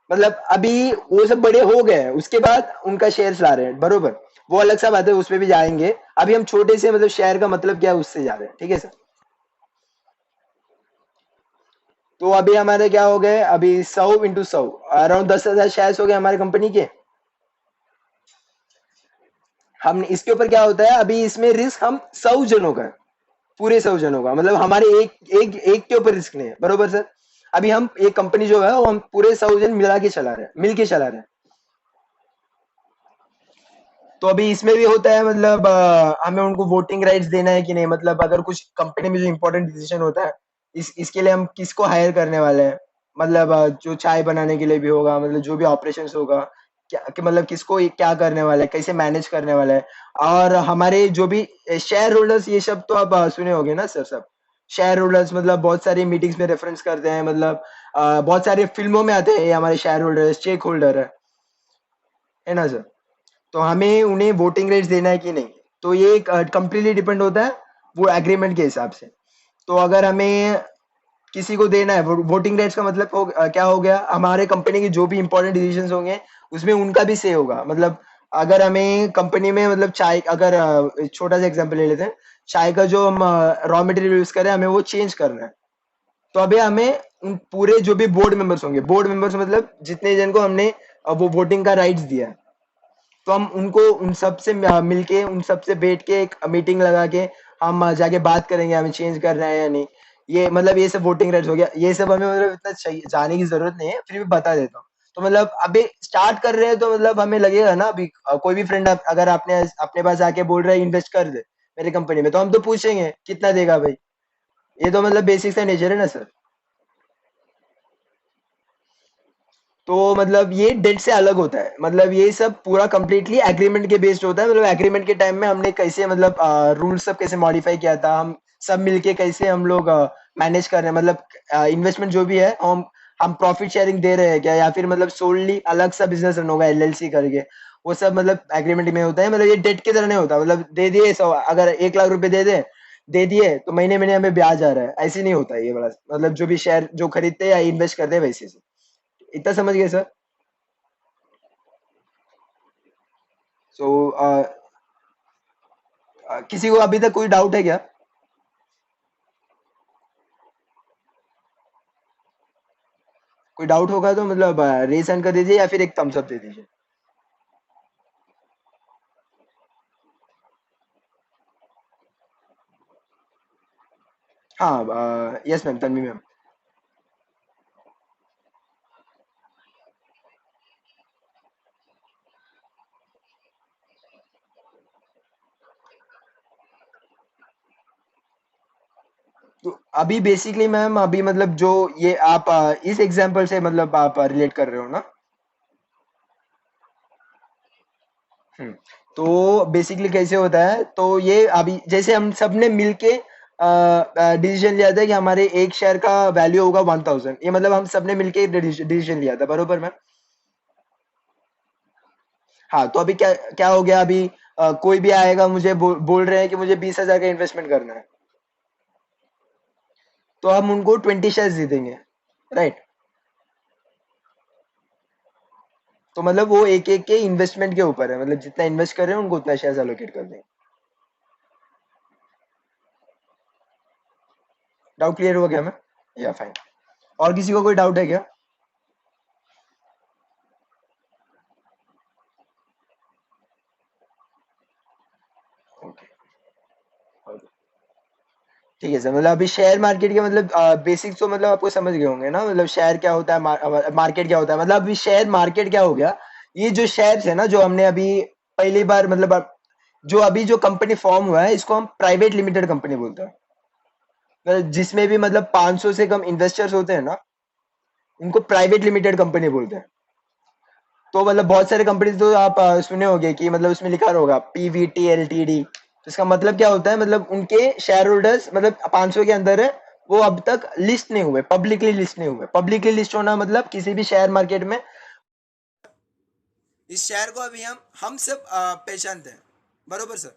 मतलब अभी वो सब बड़े हो गए हैं, उसके बाद उनका शेयर्स ला रहे हैं, बरोबर। वो अलग सा बात है, उसमें भी जाएंगे। अभी हम छोटे से मतलब शेयर का मतलब क्या है उससे जा रहे हैं, ठीक है सर। तो अभी हमारे क्या हो गए, अभी 100 × 100 अराउंड 10,000 शेयर्स हो गए हमारे कंपनी के। हम इसके ऊपर क्या होता है, अभी इसमें रिस्क हम 100 जनों का है, पूरे 100 जनों का। मतलब हमारे एक एक एक के ऊपर रिस्क नहीं है, बरोबर सर। अभी हम एक कंपनी जो है वो हम पूरे 100 जन मिला के चला रहे हैं, मिल के चला रहे हैं। तो अभी इसमें भी होता है, मतलब हमें उनको वोटिंग राइट्स देना है कि नहीं। मतलब अगर कुछ कंपनी में जो इंपॉर्टेंट डिसीजन होता है, इसके लिए हम किसको हायर करने वाले हैं। मतलब जो चाय बनाने के लिए भी होगा, मतलब जो भी ऑपरेशंस होगा, क्या कि मतलब किसको ये क्या करने वाला है, कैसे मैनेज करने वाला है। और हमारे जो भी शेयर होल्डर्स, ये सब तो आप सुने होंगे ना सर, सब शेयर होल्डर्स मतलब बहुत सारी मीटिंग्स में रेफरेंस करते हैं। मतलब बहुत सारी फिल्मों में आते हैं ये हमारे शेयर होल्डर, स्टेक होल्डर है ना सर। तो हमें उन्हें वोटिंग राइट्स देना है कि नहीं। तो ये कंप्लीटली डिपेंड होता है वो एग्रीमेंट के हिसाब से। तो अगर हमें किसी को देना है वोटिंग राइट्स का मतलब क्या हो गया, हमारे कंपनी के जो भी इंपॉर्टेंट डिसीजंस होंगे उसमें उनका भी से होगा। मतलब अगर हमें कंपनी में मतलब चाय, अगर छोटा सा एग्जांपल ले लेते हैं, चाय का जो हम रॉ मटेरियल यूज करें हमें वो चेंज करना है। तो अभी हमें उन पूरे जो भी बोर्ड मेंबर्स होंगे, बोर्ड मेंबर्स मतलब जितने जन को हमने वो वोटिंग का राइट्स दिया है, तो हम उनको उन सब से मिलके, उन सब से बैठ के एक मीटिंग लगा के हम जाके बात करेंगे हमें चेंज करना है या नहीं। ये मतलब ये सब वोटिंग राइट्स हो गया। ये सब हमें मतलब इतना जाने की जरूरत नहीं है, फिर भी बता देता हूँ। तो मतलब अभी स्टार्ट कर रहे हैं तो मतलब हमें लगेगा ना, अभी कोई भी फ्रेंड अगर आपने अपने पास आके बोल रहा है इन्वेस्ट कर दे मेरी कंपनी में, तो हम तो पूछेंगे कितना देगा भाई। ये तो मतलब बेसिक सा नेचर है ना सर। तो मतलब ये डेट से अलग होता है। मतलब ये सब पूरा कंप्लीटली एग्रीमेंट के बेस्ड होता है। मतलब एग्रीमेंट के टाइम में हमने कैसे मतलब रूल्स सब कैसे मॉडिफाई किया था, हम सब मिलके कैसे हम लोग मैनेज कर रहे हैं। मतलब इन्वेस्टमेंट जो भी है हम प्रॉफिट शेयरिंग दे रहे हैं क्या, या फिर मतलब सोलली अलग सा बिजनेस रन होगा एलएलसी करके। वो सब मतलब एग्रीमेंट में होता है। मतलब ये डेट की तरह नहीं होता, मतलब दे दिए सौ, अगर 1 लाख रुपए दे दिए तो महीने महीने हमें ब्याज आ रहा है, ऐसे नहीं होता है ये बड़ा। मतलब जो भी शेयर जो खरीदते हैं या इन्वेस्ट करते हैं वैसे से। इतना समझ गए सर। सो किसी को अभी तक कोई डाउट है क्या? कोई डाउट होगा तो मतलब रेज हैंड कर दीजिए या फिर एक थम्स अप दे दीजिए। हाँ, यस मैम, तन्वी मैम। तो अभी बेसिकली मैम, अभी मतलब जो ये आप इस एग्जांपल से मतलब आप रिलेट कर रहे हो ना। हम्म। तो बेसिकली कैसे होता है, तो ये अभी जैसे हम सब ने मिलके डिसीजन लिया था कि हमारे एक शेयर का वैल्यू होगा 1,000। ये मतलब हम सब ने मिलके डिसीजन लिया था, बरोबर मैम। हाँ, तो अभी क्या क्या हो गया, अभी कोई भी आएगा मुझे बोल रहे हैं कि मुझे 20,000 का इन्वेस्टमेंट करना है, तो हम उनको 20 शेयर्स दे देंगे, राइट। तो मतलब वो एक एक के इन्वेस्टमेंट के ऊपर है, मतलब जितना इन्वेस्ट कर रहे हैं उनको उतना शेयर्स एलोकेट कर देंगे। डाउट क्लियर हो गया मैं, या फाइन। और किसी को कोई डाउट है क्या? ओके। ठीक है सर। मतलब अभी शेयर मार्केट के मतलब बेसिक्स तो मतलब आपको समझ गए होंगे ना। मतलब शेयर क्या होता है, मार्केट क्या होता है। मतलब अभी शेयर मार्केट क्या हो गया, ये जो शेयर्स है ना जो हमने अभी पहली बार मतलब जो अभी जो कंपनी फॉर्म हुआ है इसको हम प्राइवेट लिमिटेड कंपनी बोलते हैं। मतलब जिसमें भी मतलब 500 से कम इन्वेस्टर्स होते हैं ना, उनको प्राइवेट लिमिटेड कंपनी बोलते हैं। तो मतलब बहुत सारे कंपनीज तो आप सुने होंगे कि मतलब उसमें लिखा होगा पीवीटी एलटीडी। तो इसका मतलब क्या होता है, मतलब उनके शेयर होल्डर्स मतलब 500 के अंदर है, वो अब तक लिस्ट नहीं हुए, पब्लिकली लिस्ट नहीं हुए। पब्लिकली लिस्ट होना मतलब किसी भी शेयर मार्केट में इस शेयर को अभी हम सब पहचानते हैं, बरोबर सर।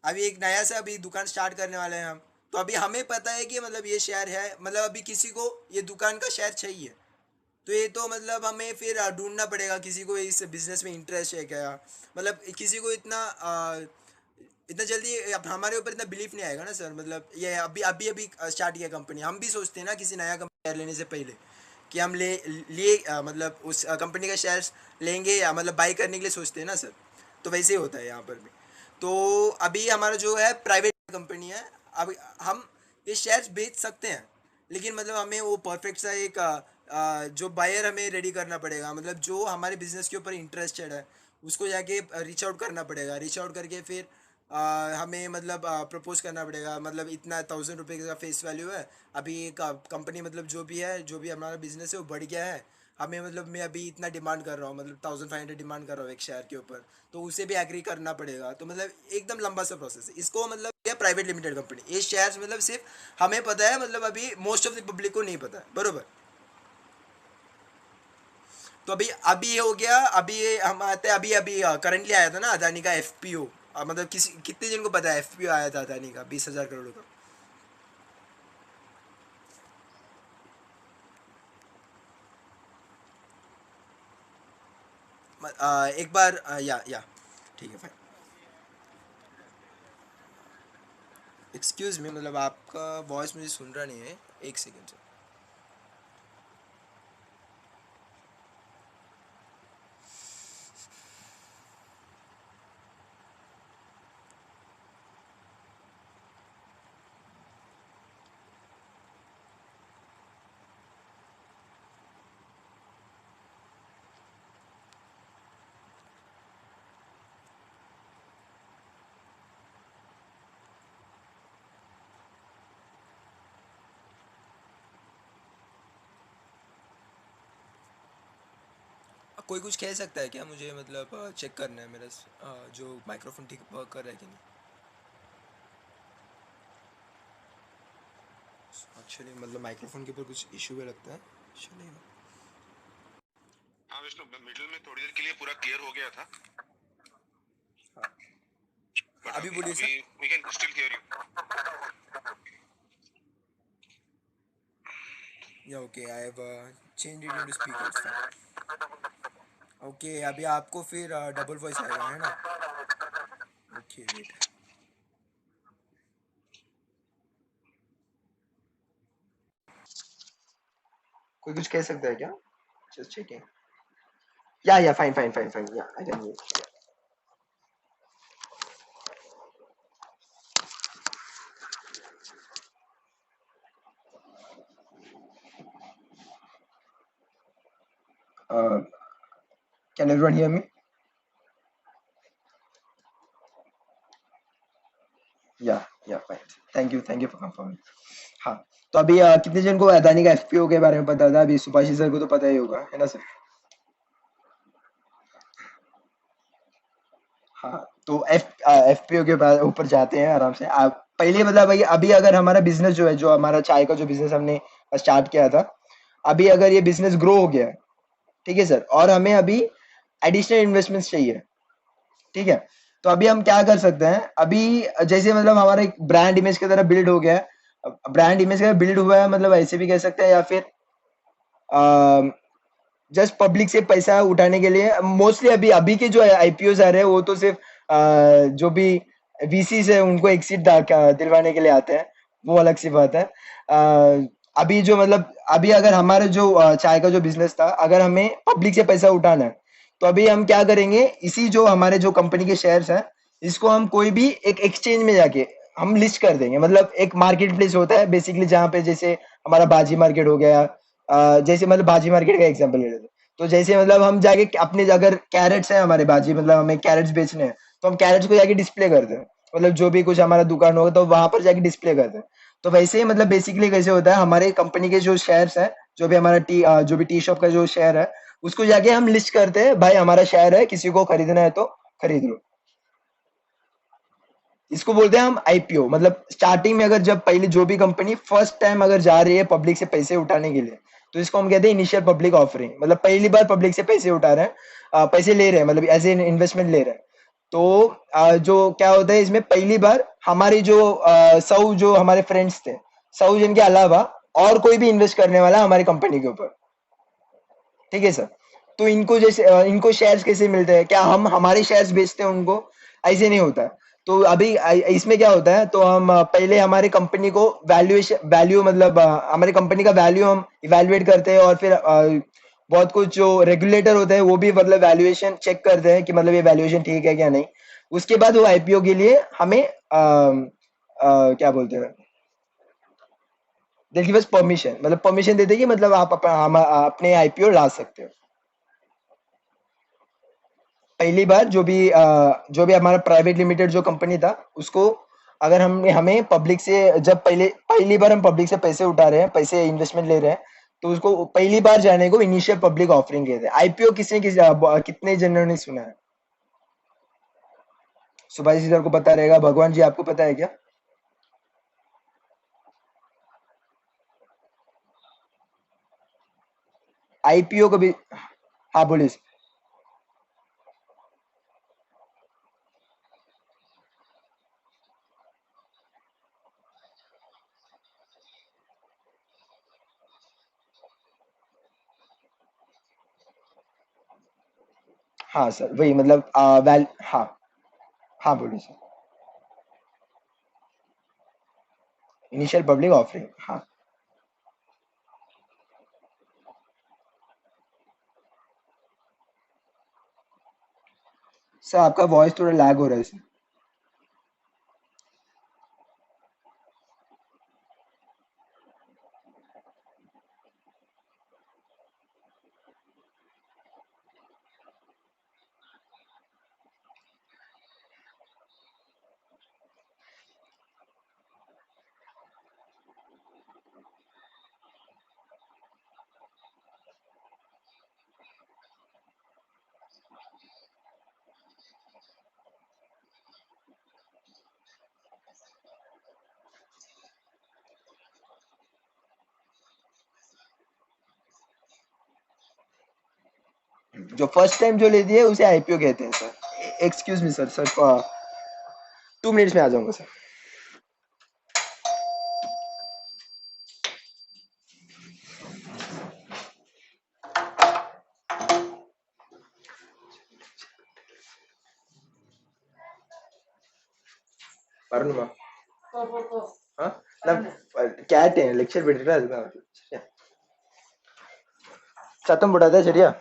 अभी एक नया से अभी दुकान स्टार्ट करने वाले हैं हम, तो अभी हमें पता है कि मतलब ये शेयर है, मतलब अभी किसी को ये दुकान का शेयर चाहिए, तो ये तो मतलब हमें फिर ढूंढना पड़ेगा किसी को इस बिजनेस में इंटरेस्ट है क्या, मतलब किसी को इतना जल्दी हमारे ऊपर इतना बिलीफ नहीं आएगा ना सर। मतलब ये अभी अभी अभी स्टार्ट किया कंपनी, हम भी सोचते हैं ना किसी नया कंपनी शेयर लेने से पहले कि हम लिए मतलब उस कंपनी का शेयर्स लेंगे या मतलब बाई करने के लिए सोचते हैं ना सर। तो वैसे ही होता है यहाँ पर भी। तो अभी हमारा जो है प्राइवेट कंपनी है, अब हम ये शेयर्स बेच सकते हैं, लेकिन मतलब हमें वो परफेक्ट सा एक जो बायर हमें रेडी करना पड़ेगा, मतलब जो हमारे बिजनेस के ऊपर इंटरेस्टेड है उसको जाके रीच आउट करना पड़ेगा। रीच आउट करके फिर हमें मतलब प्रपोज करना पड़ेगा, मतलब इतना 1,000 रुपये का फेस वैल्यू है। अभी एक कंपनी मतलब जो भी है, जो भी हमारा बिजनेस है वो बढ़ गया है, हमें मतलब मैं अभी इतना डिमांड कर रहा हूँ, मतलब 1,500 डिमांड कर रहा हूँ एक शेयर के ऊपर, तो उसे भी एग्री करना पड़ेगा। तो मतलब एकदम लंबा सा प्रोसेस है। इसको मतलब क्या प्राइवेट लिमिटेड कंपनी, ये शेयर्स मतलब सिर्फ हमें पता है, मतलब अभी मोस्ट ऑफ द पब्लिक को नहीं पता है, बरोबर। तो अभी अभी ये हो गया। अभी ये हम आते हैं, अभी अभी करंटली आया था ना अदानी का एफपीओ। मतलब किसी कितने जन को पता है एफपीओ आया था अदानी का 20,000 करोड़ का। एक बार या ठीक है फाइन। एक्सक्यूज मी, मतलब आपका वॉइस मुझे सुन रहा नहीं है, एक सेकेंड से। कोई कुछ कह सकता है क्या मुझे, मतलब चेक करना है मेरा जो माइक्रोफोन ठीक वर्क कर रहा है कि नहीं। एक्चुअली मतलब माइक्रोफोन के ऊपर कुछ इशू है लगता है। चलिए। हाँ विष्णु, मिडिल में थोड़ी देर के लिए पूरा क्लियर हो गया था। हाँ, अभी बोलिए sir. We can still hear you. Yeah okay, I have change it into speakers. Okay, अभी आपको फिर डबल वॉइस आएगा है ना। Okay wait. कोई कुछ कह सकता है क्या? Just checking. Yeah fine fine fine fine, yeah I can. Can everyone hear me? Yeah fine. Thank you for confirming. हाँ, तो अभी कितने जन को अदानी का एफपीओ के बारे में पता था? अभी सुभाषी सर को तो पता ही होगा, है ना सर? हाँ, तो एफपीओ के ऊपर जाते हैं आराम से। आप पहले मतलब भाई, अभी अगर हमारा बिजनेस जो है, जो हमारा चाय का जो बिजनेस हमने स्टार्ट किया था, अभी अगर ये बिजनेस ग्रो हो गया है, ठीक है सर, और हमें अभी एडिशनल इन्वेस्टमेंट्स चाहिए, ठीक है, तो अभी हम क्या कर सकते हैं? अभी जैसे मतलब हमारा एक ब्रांड इमेज की तरह बिल्ड हो गया है, ब्रांड इमेज का बिल्ड हुआ है, मतलब ऐसे भी कह सकते हैं, या फिर जस्ट पब्लिक से पैसा उठाने के लिए मोस्टली अभी अभी के जो आईपीओ आ रहे हैं वो तो सिर्फ जो भी वीसी है उनको एक्सिट दिलवाने के लिए आते हैं, वो अलग सी बात है। अभी जो मतलब अभी अगर हमारा जो चाय का जो बिजनेस था, अगर हमें पब्लिक से पैसा उठाना है, तो अभी हम क्या करेंगे? इसी जो हमारे जो कंपनी के शेयर्स हैं, इसको हम कोई भी एक एक्सचेंज में जाके हम लिस्ट कर देंगे। मतलब एक मार्केट प्लेस होता है बेसिकली, जहाँ पे जैसे हमारा बाजी मार्केट हो गया, जैसे मतलब बाजी मार्केट का एग्जांपल ले लेते हैं। तो जैसे मतलब हम जाके अपने अगर कैरेट्स है हमारे बाजी, मतलब हमें कैरेट्स बेचने हैं, तो हम कैरेट्स को जाके डिस्प्ले करते हैं, मतलब जो भी कुछ हमारा दुकान होगा तो वहां पर जाके डिस्प्ले करते हैं। तो वैसे ही मतलब बेसिकली कैसे होता है, हमारे कंपनी के जो शेयर्स हैं, जो भी हमारा जो भी टी शॉप का जो शेयर है, उसको जाके हम लिस्ट करते हैं, भाई हमारा शेयर है, किसी को खरीदना है तो खरीद लो। इसको बोलते हैं हम आईपीओ। मतलब स्टार्टिंग में अगर जब पहले जो भी कंपनी फर्स्ट टाइम अगर जा रही है पब्लिक से पैसे उठाने के लिए, तो इसको हम कहते हैं इनिशियल पब्लिक ऑफरिंग। मतलब पहली बार पब्लिक से पैसे उठा रहे हैं, पैसे ले रहे हैं, मतलब एज ए इन्वेस्टमेंट ले रहे हैं। तो जो क्या होता है इसमें, पहली बार हमारे जो 100 जो हमारे फ्रेंड्स थे, 100 जन के अलावा और कोई भी इन्वेस्ट करने वाला है हमारी कंपनी के ऊपर। ठीक है सर। तो इनको जैसे इनको शेयर्स कैसे मिलते हैं, क्या हम हमारे शेयर्स बेचते हैं उनको? ऐसे नहीं होता है। तो अभी इसमें क्या होता है, तो हम पहले हमारे कंपनी को वैल्यूएशन वैल्यू मतलब हमारे कंपनी का वैल्यू हम इवेलुएट करते हैं, और फिर बहुत कुछ जो रेगुलेटर होते हैं वो भी मतलब वैल्यूएशन चेक करते हैं कि मतलब ये वैल्यूएशन ठीक है क्या नहीं। उसके बाद वो आईपीओ के लिए हमें क्या बोलते हैं, दे गिव अस परमिशन, मतलब परमिशन देते हैं कि मतलब आप अपने आईपीओ ला सकते हो। पहली बार जो भी हमारा प्राइवेट लिमिटेड जो कंपनी था, उसको अगर हम हमें पब्लिक से जब पहली बार हम पब्लिक से पैसे उठा रहे हैं, पैसे इन्वेस्टमेंट ले रहे हैं, तो उसको पहली बार जाने को इनिशियल पब्लिक ऑफरिंग कहते हैं। आईपीओ कितने जनों ने सुना है? सुभाष जी सर को पता रहेगा, भगवान जी आपको पता है क्या? आईपीओ को भी। हाँ बोलिए सर। हाँ सर, वही मतलब हाँ। हाँ बोलिए सर। इनिशियल पब्लिक ऑफरिंग, हाँ। सर आपका वॉइस थोड़ा लैग हो रहा है सर। जो फर्स्ट टाइम जो लेती है उसे आईपीओ कहते हैं sir. Excuse me sir, sir 2 minutes में आ जाऊंगा सर। வரணுமா? ஆ? நான் கேட்டேன் லெக்சர் போயிட்டு அதுதான் வருது. சரியா? சத்தம் போடாத சரியா?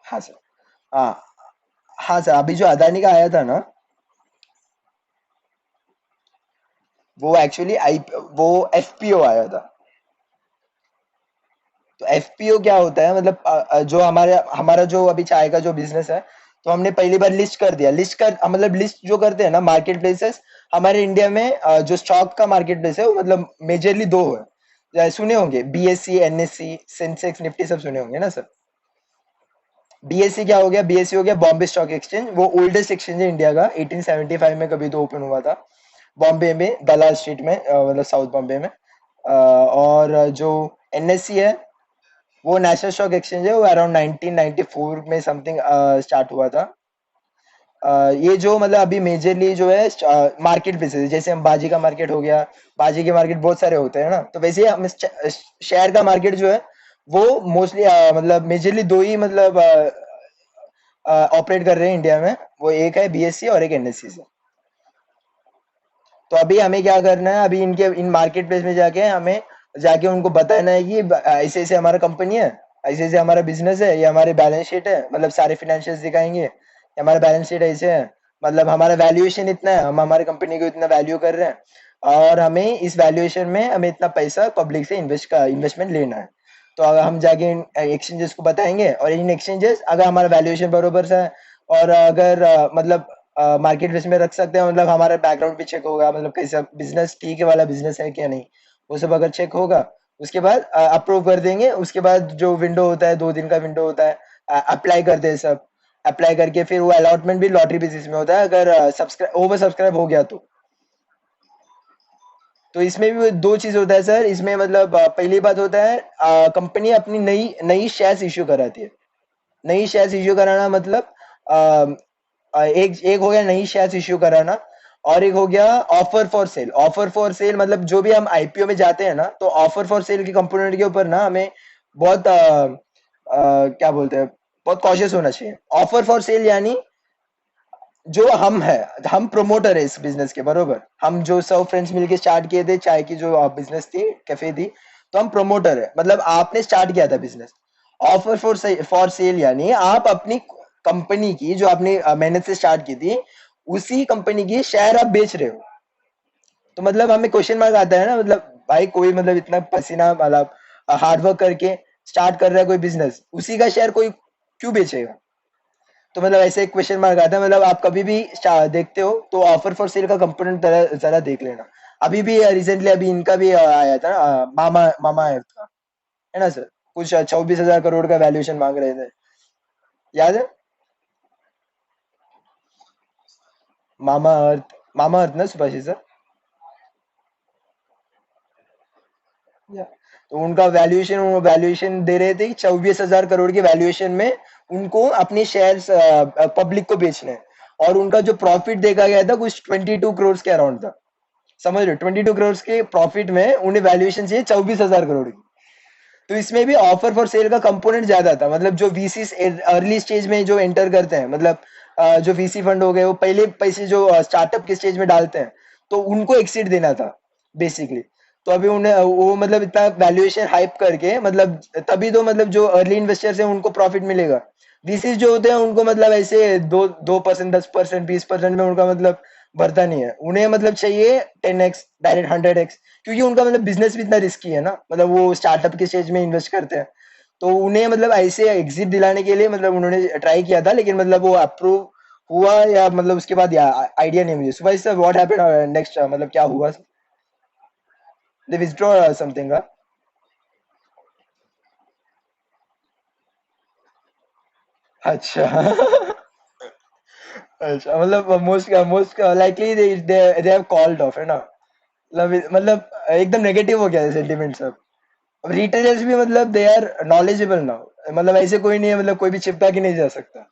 हाँ सर। हाँ। हाँ सर, अभी जो अदानी का आया था ना, वो एक्चुअली आई वो एफपीओ आया था। तो एफपीओ क्या होता है, मतलब जो हमारे हमारा जो अभी चाय का जो बिजनेस है, तो हमने पहली बार लिस्ट कर दिया। लिस्ट कर मतलब लिस्ट जो करते हैं ना मार्केट प्लेसेस, हमारे इंडिया में जो स्टॉक का मार्केट प्लेस है वो मतलब मेजरली दो है। सुने होंगे बीएससी, एनएससी, सेंसेक्स, निफ्टी, सब सुने होंगे ना सर। बीएससी क्या हो गया, बीएससी हो गया बॉम्बे स्टॉक एक्सचेंज, वो ओल्डेस्ट एक्सचेंज है इंडिया का। 1875 में कभी तो ओपन हुआ था बॉम्बे में, दलाल स्ट्रीट में, मतलब साउथ बॉम्बे में। और जो एनएससी है, वो नेशनल स्टॉक एक्सचेंज है, वो अराउंड 1994 में समथिंग स्टार्ट हुआ था। ये जो मतलब अभी मेजरली जो है मार्केट प्लेसेस, जैसे हम बाजी का मार्केट हो गया, बाजी के मार्केट बहुत सारे होते हैं ना, तो वैसे ही हम शेयर का मार्केट जो है वो मोस्टली मतलब मेजरली दो ही मतलब ऑपरेट कर रहे हैं इंडिया में। वो एक है बीएससी और एक एनएससी से। तो अभी हमें क्या करना है, अभी इनके इन मार्केट प्लेस में जाके हमें जाके उनको बताना है कि ऐसे ऐसे हमारा कंपनी है, ऐसे ऐसे हमारा बिजनेस है, ये हमारे बैलेंस शीट है, मतलब सारे फाइनेंशियल्स दिखाएंगे, ये हमारा बैलेंस शीट ऐसे है, मतलब हमारा वैल्यूएशन इतना है, हम हमारे कंपनी को इतना वैल्यू कर रहे हैं, और हमें इस वैल्यूएशन में हमें इतना पैसा पब्लिक से इन्वेस्टमेंट लेना है। तो अगर हम जाके इन एक्सचेंजेस को बताएंगे, और इन एक्सचेंजेस अगर हमारा वैल्यूएशन बरोबर सा है, और अगर मतलब मार्केट रिस्क में रख सकते हैं, मतलब हमारा बैकग्राउंड भी चेक होगा, मतलब कैसा बिजनेस ठीक है वाला बिजनेस है क्या नहीं, वो सब अगर चेक होगा, उसके बाद अप्रूव कर देंगे, उसके बाद जो विंडो होता है 2 दिन का विंडो होता है, अप्लाई करते हैं सब। अप्लाई करके फिर वो अलॉटमेंट भी लॉटरी बेसिस में होता है, अगर सब्सक्राइब ओवर सब्सक्राइब हो गया तो इसमें भी दो चीज होता है सर। इसमें मतलब पहली बात होता है, कंपनी अपनी नई नई शेयर्स इश्यू कराती है। नई शेयर्स इश्यू कराना मतलब अ, एक एक हो गया नई शेयर्स इश्यू कराना, और एक हो गया offer for sale. Offer for sale मतलब जो भी हम आईपीओ में जाते हैं ना, तो ऑफर फॉर सेल के कंपोनेंट के ऊपर ना हमें बहुत क्या बोलते हैं, बहुत कॉशियस होना चाहिए। ऑफर फॉर सेल यानी जो हम है, हम प्रोमोटर है इस बिजनेस के, बरोबर। हम जो सब फ्रेंड्स मिलके स्टार्ट किए थे, चाय की जो बिजनेस थी, कैफे थी, तो हम प्रोमोटर है, मतलब आपने स्टार्ट किया था बिजनेस। ऑफर फॉर सेल यानी आप अपनी कंपनी की जो आपने मेहनत से स्टार्ट की थी, उसी कंपनी की शेयर आप बेच रहे हो। तो मतलब हमें क्वेश्चन मार्क आता है ना, मतलब भाई कोई मतलब इतना पसीना मतलब हार्डवर्क करके स्टार्ट कर रहा है कोई बिजनेस, उसी का शेयर कोई क्यों बेचेगा? तो मतलब ऐसे एक क्वेश्चन मार्क आता है। मतलब आप कभी भी देखते हो तो ऑफर फॉर सेल का कंपोनेंट जरा जरा देख लेना। अभी भी रिसेंटली अभी इनका भी आया था मामा मामा अर्थ का, है ना सर? कुछ 24,000 करोड़ का वैल्यूएशन मांग रहे थे, याद है? मामा अर्थ ना सुभाषी सर? या तो उनका वैल्यूएशन, वो वैल्यूएशन दे रहे थे कि 24,000 करोड़ के वैल्यूएशन में उनको अपने शेयर्स पब्लिक को बेचने हैं। और उनका जो प्रॉफिट देखा गया था कुछ 22 करोड़ के अराउंड था। समझ रहे हो? 22 करोड़ के प्रॉफिट में उन्हें वैल्यूएशन चाहिए 24,000 करोड़ की। तो इसमें भी ऑफर फॉर सेल का कंपोनेंट ज्यादा था। मतलब जो वीसी अर्ली स्टेज में जो एंटर करते हैं, मतलब जो वीसी फंड हो गए, वो पहले पैसे जो स्टार्टअप के स्टेज में डालते हैं, तो उनको एक्सिट देना था बेसिकली। तो अभी उन्हें वो मतलब इतना वैल्यूएशन हाइप करके, मतलब तभी तो मतलब जो अर्ली इन्वेस्टर्स हैं उनको प्रॉफिट मिलेगा। वीसीज जो होते हैं उनको मतलब ऐसे 2% 10% 20% में उनका मतलब बढ़ता नहीं है। उन्हें मतलब चाहिए 10x डायरेक्ट 100x, क्योंकि उनका मतलब बिजनेस भी इतना रिस्की है ना, मतलब वो स्टार्टअप के स्टेज में इन्वेस्ट करते हैं। तो उन्हें मतलब ऐसे एग्जिट दिलाने के लिए मतलब उन्होंने ट्राई किया था, लेकिन मतलब वो अप्रूव हुआ या मतलब उसके बाद या आइडिया नहीं मुझे। सो भाई सर व्हाट हैपेंड नेक्स्ट, मतलब क्या हुआ? दे विथड्रॉ समथिंग? अच्छा। अच्छा, मतलब most most likely they have called off, है ना? मतलब एकदम नेगेटिव हो गया सेंटीमेंट सब। अब रिटेलर्स भी मतलब दे आर नॉलेजेबल नाउ, मतलब ऐसे कोई नहीं है, मतलब कोई भी चिपका के नहीं जा सकता।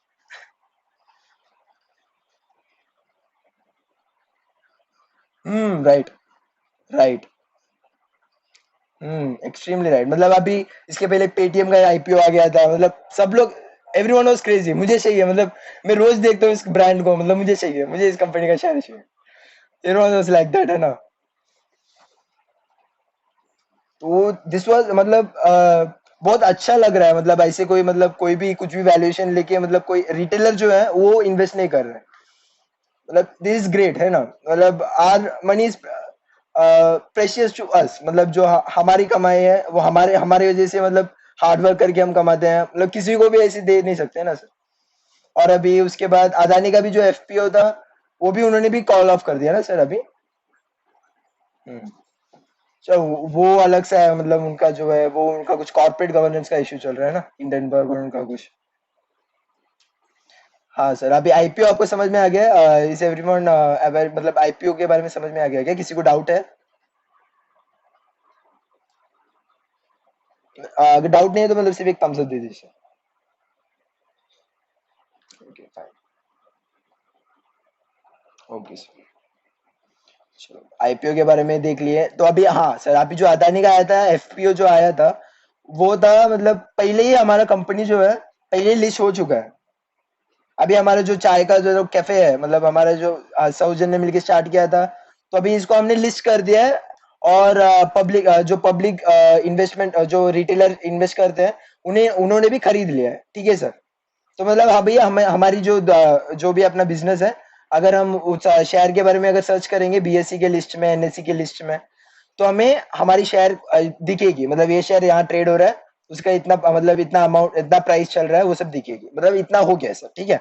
राइट। राइट। Extremely right. मतलब अभी इसके पहले पेटीएम का आईपीओ आ गया था, मतलब सब लोग, एवरीवन वाज क्रेजी, मुझे चाहिए, मतलब मैं रोज देखता हूँ इस ब्रांड को, मतलब मुझे चाहिए, मुझे इस कंपनी का शेयर चाहिए। एवरीवन वाज लाइक दैट, है ना? तो दिस वाज मतलब बहुत अच्छा लग रहा है, मतलब ऐसे कोई मतलब कोई भी कुछ भी वैल्यूएशन लेके, मतलब कोई रिटेलर जो है वो इन्वेस्ट नहीं कर रहे हैं। मतलब दिस इज ग्रेट, है ना? मतलब our money is precious to us, मतलब जो हमारी कमाई है वो हमारे हमारे वजह से, मतलब हार्ड वर्क करके हम कमाते हैं, मतलब किसी को भी ऐसे दे नहीं सकते ना सर। और अभी उसके बाद अदानी का भी जो एफपीओ था, वो भी उन्होंने भी कॉल ऑफ कर दिया ना सर अभी। हम्म। चलो वो अलग सा है, मतलब उनका जो है वो उनका कुछ कॉर्पोरेट गवर्नेंस का इश्यू चल रहा है ना, इंडेनबर्ग और उनका कुछ। हाँ सर, अभी आईपीओ आपको समझ में आ गया? इस एवरीवन अवेयर, मतलब आईपीओ के बारे में समझ में आ गया क्या? किसी को डाउट है? अगर डाउट नहीं है तो मतलब सिर्फ एक थम्स अप दे दीजिए। Okay fine. Okay sir. चलो आईपीओ के बारे में देख लिए, तो अभी हाँ सर, अभी जो अदानी का आया था एफपीओ जो आया था, वो था मतलब पहले ही हमारा कंपनी जो है पहले ही लिस्ट हो चुका है। अभी हमारा जो चाय का जो कैफे है, मतलब हमारा जो सौजन ने मिलकर स्टार्ट किया था, तो अभी इसको हमने लिस्ट कर दिया है। और पब्लिक जो पब्लिक इन्वेस्टमेंट जो रिटेलर इन्वेस्ट करते हैं, उन्हें उन्होंने भी खरीद लिया है, ठीक है सर? तो मतलब हाँ भैया, हमें हमारी जो भी अपना बिजनेस है, अगर हम उस शेयर के बारे में अगर सर्च करेंगे बीएससी के लिस्ट में, एनएससी के लिस्ट में, तो हमें हमारी शेयर दिखेगी, मतलब ये शेयर यहाँ ट्रेड हो रहा है, उसका इतना मतलब इतना अमाउंट इतना प्राइस चल रहा है, वो सब दिखेगी, मतलब इतना हो गया सर, ठीक है?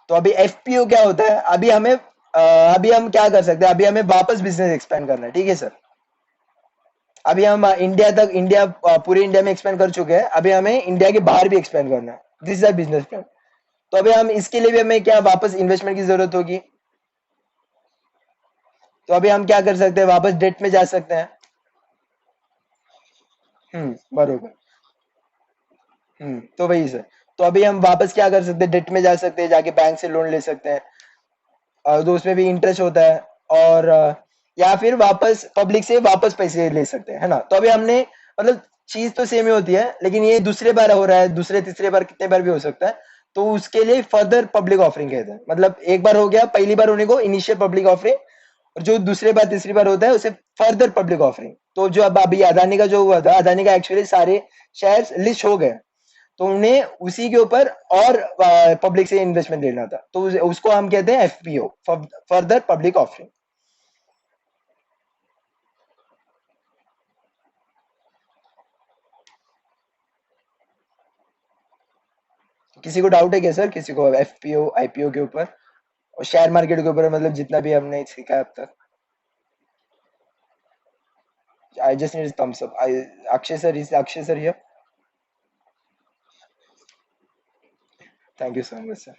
तो अभी एफपीओ क्या होता है? अभी हम क्या कर सकते हैं, अभी हमें वापस बिजनेस एक्सपेंड करना है, ठीक है सर? अभी हम पूरे इंडिया में एक्सपेंड कर चुके हैं, अभी हमें इंडिया के बाहर भी एक्सपेंड करना है। This is a business plan. तो अभी हम इसके लिए भी हमें क्या वापस इन्वेस्टमेंट की जरूरत होगी। तो अभी हम क्या कर सकते हैं, वापस डेट में जा सकते हैं। बरोबर। तो वही सर। तो अभी हम वापस क्या कर सकते हैं, डेट में जा सकते हैं, जाके बैंक से लोन ले सकते हैं। तो उसमें भी इंटरेस्ट होता है। और या फिर वापस पब्लिक से वापस पैसे ले सकते हैं, है ना। तो अभी हमने मतलब चीज तो सेम ही होती है, लेकिन ये दूसरे बार हो रहा है, दूसरे तीसरे बार कितने बार भी हो सकता है। तो उसके लिए फर्दर पब्लिक ऑफरिंग कहते हैं। मतलब एक बार हो गया, पहली बार होने को इनिशियल पब्लिक ऑफरिंग, और जो दूसरे बार तीसरी बार होता है उसे फर्दर पब्लिक ऑफरिंग। तो जो अब अभी अदानी का जो हुआ था, अदानी का एक्चुअली सारे शेयर्स लिस्ट हो गए, तो उन्हें उसी के ऊपर और पब्लिक से इन्वेस्टमेंट लेना था, तो उसको हम कहते हैं एफपीओ, फर्दर पब्लिक ऑफरिंग। किसी को डाउट है क्या सर, किसी को एफपीओ आईपीओ के ऊपर और शेयर मार्केट के ऊपर, मतलब जितना भी हमने सीखा है अब तक। I just need thumbs up. I Akshay sir here. Thank you so much sir.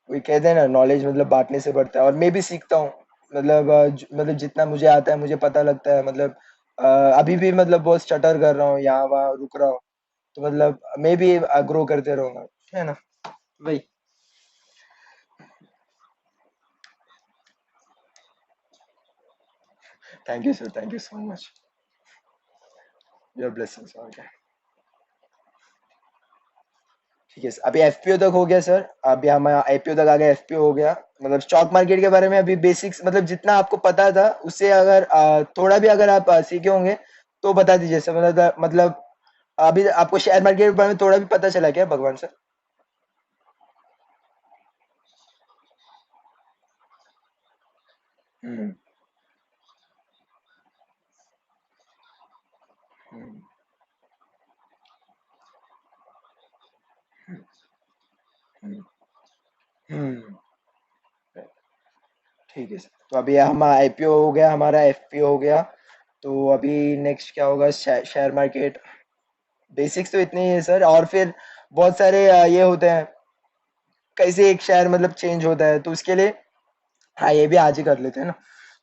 वही कहते हैं ना, नॉलेज मतलब बांटने से बढ़ता है, और मैं भी सीखता हूँ। मतलब मतलब जितना मुझे आता है, मुझे पता लगता है। मतलब अ, अभी भी मतलब बहुत स्टटर कर रहा हूँ, यहाँ वहाँ रुक रहा हूँ। तो मतलब मैं भी ग्रो करते रहूंगा, है ना। वही। Thank you sir, thank you so much. Your blessings. Okay. ठीक है सर, अभी एफपीओ तक हो गया सर। अभी हम आईपीओ तक आ गए, एफपीओ हो गया। मतलब स्टॉक मार्केट के बारे में अभी बेसिक्स, मतलब जितना आपको पता था उससे अगर थोड़ा भी अगर आप सीखे होंगे तो बता दीजिए सर। मतलब अभी आपको शेयर मार्केट के बारे में थोड़ा भी पता चला क्या भगवान सर? हम्म। हम्म। हम्म। हम्म। ठीक है सर। तो अभी हम आईपीओ हो गया, हमारा एफपीओ हो गया। तो अभी नेक्स्ट क्या होगा, शेयर मार्केट। बेसिक्स तो इतने ही है सर, और फिर बहुत सारे ये होते हैं, कैसे एक शेयर मतलब चेंज होता है, तो उसके लिए हाँ ये भी आज ही कर लेते हैं ना।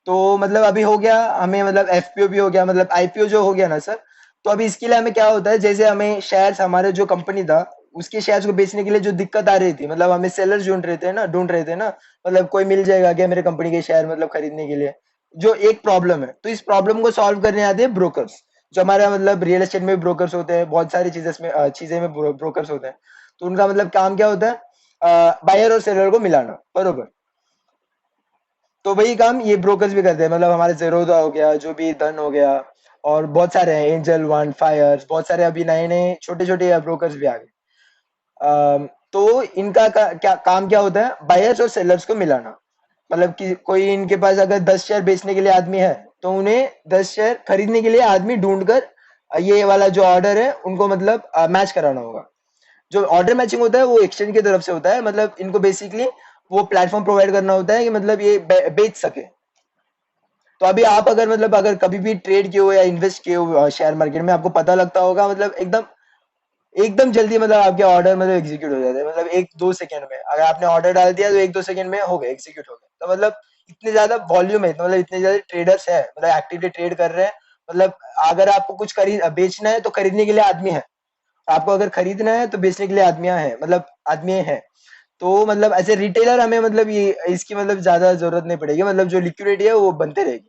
तो मतलब अभी हो गया हमें, मतलब एफपीओ भी हो गया, मतलब आईपीओ जो हो गया ना सर। तो अभी इसके लिए हमें क्या होता है, जैसे हमें शेयर्स, हमारे जो कंपनी था उसके शेयर्स को बेचने के लिए जो दिक्कत आ रही थी, मतलब हमें सेलर्स ढूंढ रहे थे ना। मतलब कोई मिल जाएगा क्या मेरे कंपनी के शेयर मतलब खरीदने के लिए, जो एक प्रॉब्लम है। तो इस प्रॉब्लम को सॉल्व करने आते हैं ब्रोकर्स। जो हमारा मतलब रियल एस्टेट में ब्रोकर्स होते हैं, बहुत सारी चीजें में ब्रोकर्स होते हैं। तो उनका मतलब काम क्या होता है, बायर और सेलर को मिलाना, बरोबर। तो वही काम ये ब्रोकर्स भी करते हैं। मतलब हमारे जेरोदा हो गया, जो भी धन हो गया, और बहुत सारे हैं, एंजल वन, फायर्स, बहुत सारे अभी नए नए छोटे छोटे ब्रोकर्स भी आ गए। तो इनका क्या काम क्या होता है, बायर्स और सेलर्स को मिलाना। मतलब कि कोई इनके पास अगर 10 शेयर बेचने के लिए आदमी है, तो उन्हें 10 शेयर खरीदने के लिए आदमी ढूंढकर ये वाला जो ऑर्डर है उनको मतलब मैच कराना होगा। जो ऑर्डर मैचिंग होता है वो एक्सचेंज की तरफ से होता है। मतलब इनको बेसिकली वो प्लेटफॉर्म प्रोवाइड करना होता है कि मतलब ये बेच सके। तो अभी आप अगर मतलब अगर कभी भी ट्रेड किए हो या इन्वेस्ट किए हो शेयर मार्केट में, आपको पता लगता होगा, मतलब एकदम एकदम जल्दी मतलब आपके ऑर्डर मतलब एग्जीक्यूट हो जाते हैं। मतलब एक दो सेकंड में अगर आपने ऑर्डर डाल दिया तो एक दो सेकंड में हो गए, एग्जीक्यूट हो गए। तो मतलब इतने ज्यादा वॉल्यूम है, मतलब इतने ज्यादा ट्रेडर्स है, मतलब एक्टिवली ट्रेड कर रहे हैं। मतलब अगर आपको कुछ खरीद बेचना है तो खरीदने के लिए आदमी है, आपको अगर खरीदना है तो बेचने के लिए आदमियां हैं, मतलब आदमी हैं। तो मतलब एज ए रिटेलर हमें मतलब ये इसकी मतलब ज्यादा जरूरत नहीं पड़ेगी। मतलब जो लिक्विडिटी है वो बनते रहेगी।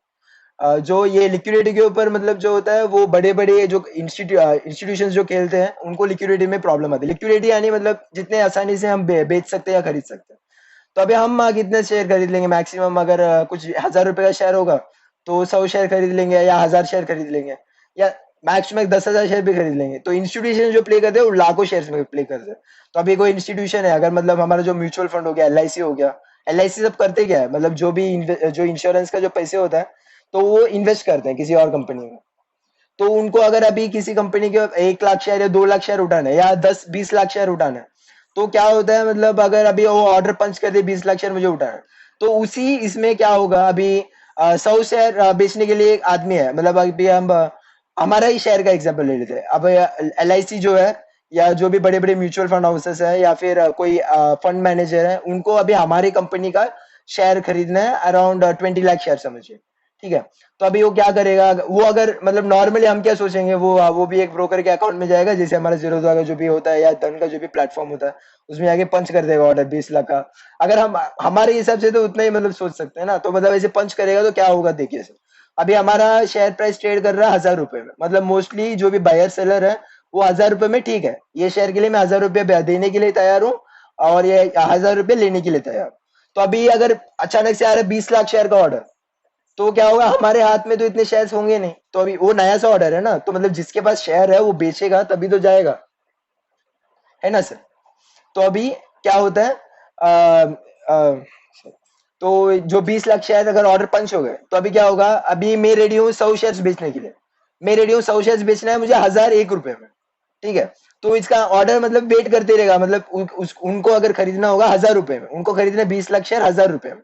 जो ये लिक्विडिटी के ऊपर मतलब जो होता है, वो बड़े बड़े जो इंस्टीट्यूशन जो खेलते हैं उनको लिक्विडिटी में प्रॉब्लम आती है। लिक्विडिटी यानी मतलब जितने आसानी से हम बेच सकते हैं या खरीद सकते हैं। तो अभी हम कितने शेयर खरीद लेंगे मैक्सिमम, अगर कुछ 1,000 रुपए का शेयर होगा तो 100 शेयर खरीद लेंगे, या 1,000 शेयर खरीद लेंगे, या मैक्स में 10,000 शेयर भी खरीद लेंगे। तो इंस्टीट्यूशन जो प्ले करते हैं वो लाखों शेयर में प्ले करते हैं। तो अभी कोई इंस्टीट्यूशन है, अगर मतलब हमारा जो म्यूचुअल फंड हो गया, एल हो गया, एल सब करते क्या है, मतलब जो भी जो इंश्योरेंस का जो पैसे होता है, तो वो इन्वेस्ट करते हैं किसी और कंपनी में। तो उनको अगर अभी किसी कंपनी के 1 लाख शेयर या 2 लाख शेयर उठाना है, या 10-20 लाख शेयर उठाना है, तो क्या होता है, मतलब अगर अभी वो ऑर्डर पंच कर दे 20 लाख शेयर मुझे उठाना है, तो उसी इसमें क्या होगा अभी, 100 शेयर बेचने के लिए एक आदमी है, मतलब अभी हम हमारा ही शेयर का एग्जांपल ले लेते हैं। अब LIC जो है, या जो भी बड़े बड़े म्यूचुअल फंड हाउसेस है, या फिर कोई फंड मैनेजर है, उनको अभी हमारी कंपनी का शेयर खरीदना है, अराउंड 20 लाख शेयर समझिए। ठीक है। तो अभी वो क्या करेगा, वो अगर मतलब नॉर्मली हम क्या सोचेंगे, वो भी एक ब्रोकर के अकाउंट में जाएगा, जैसे हमारा जीरोधा का जो भी होता है या धन का जो भी प्लेटफॉर्म होता है, उसमें आगे पंच कर देगा ऑर्डर 20 लाख का। अगर हम हमारे हिसाब से तो उतना ही मतलब सोच सकते हैं ना, तो मतलब ऐसे पंच करेगा तो क्या होगा देखिए सर। अभी हमारा शेयर प्राइस ट्रेड कर रहा है 1000 रुपए में, मतलब मोस्टली जो भी बायर सेलर है वो 1000 रुपए में, ठीक है, ये शेयर के लिए मैं 1000 रुपये देने के लिए तैयार हूँ, और ये 1000 रुपये लेने के लिए तैयार। तो अभी अगर अचानक से आ रहा है 20 लाख शेयर का ऑर्डर, तो क्या होगा, हमारे हाथ में तो इतने शेयर्स होंगे नहीं, तो अभी वो नया सा ऑर्डर है ना, तो मतलब जिसके पास शेयर है वो बेचेगा तभी तो जाएगा, है ना सर। तो अभी क्या होता है, आ, आ, तो जो 20 लाख शेयर अगर ऑर्डर पंच हो गए, तो अभी क्या होगा, अभी मैं रेडी हूँ 100 शेयर्स बेचने के लिए। मैं रेडी हूँ 100 शेयर्स बेचना है मुझे 1001 रुपए में। ठीक है। तो इसका ऑर्डर मतलब वेट करते रहेगा, मतलब उनको अगर खरीदना होगा 1000 रुपए में, उनको खरीदना 20 लाख शेयर 1000 रुपए में,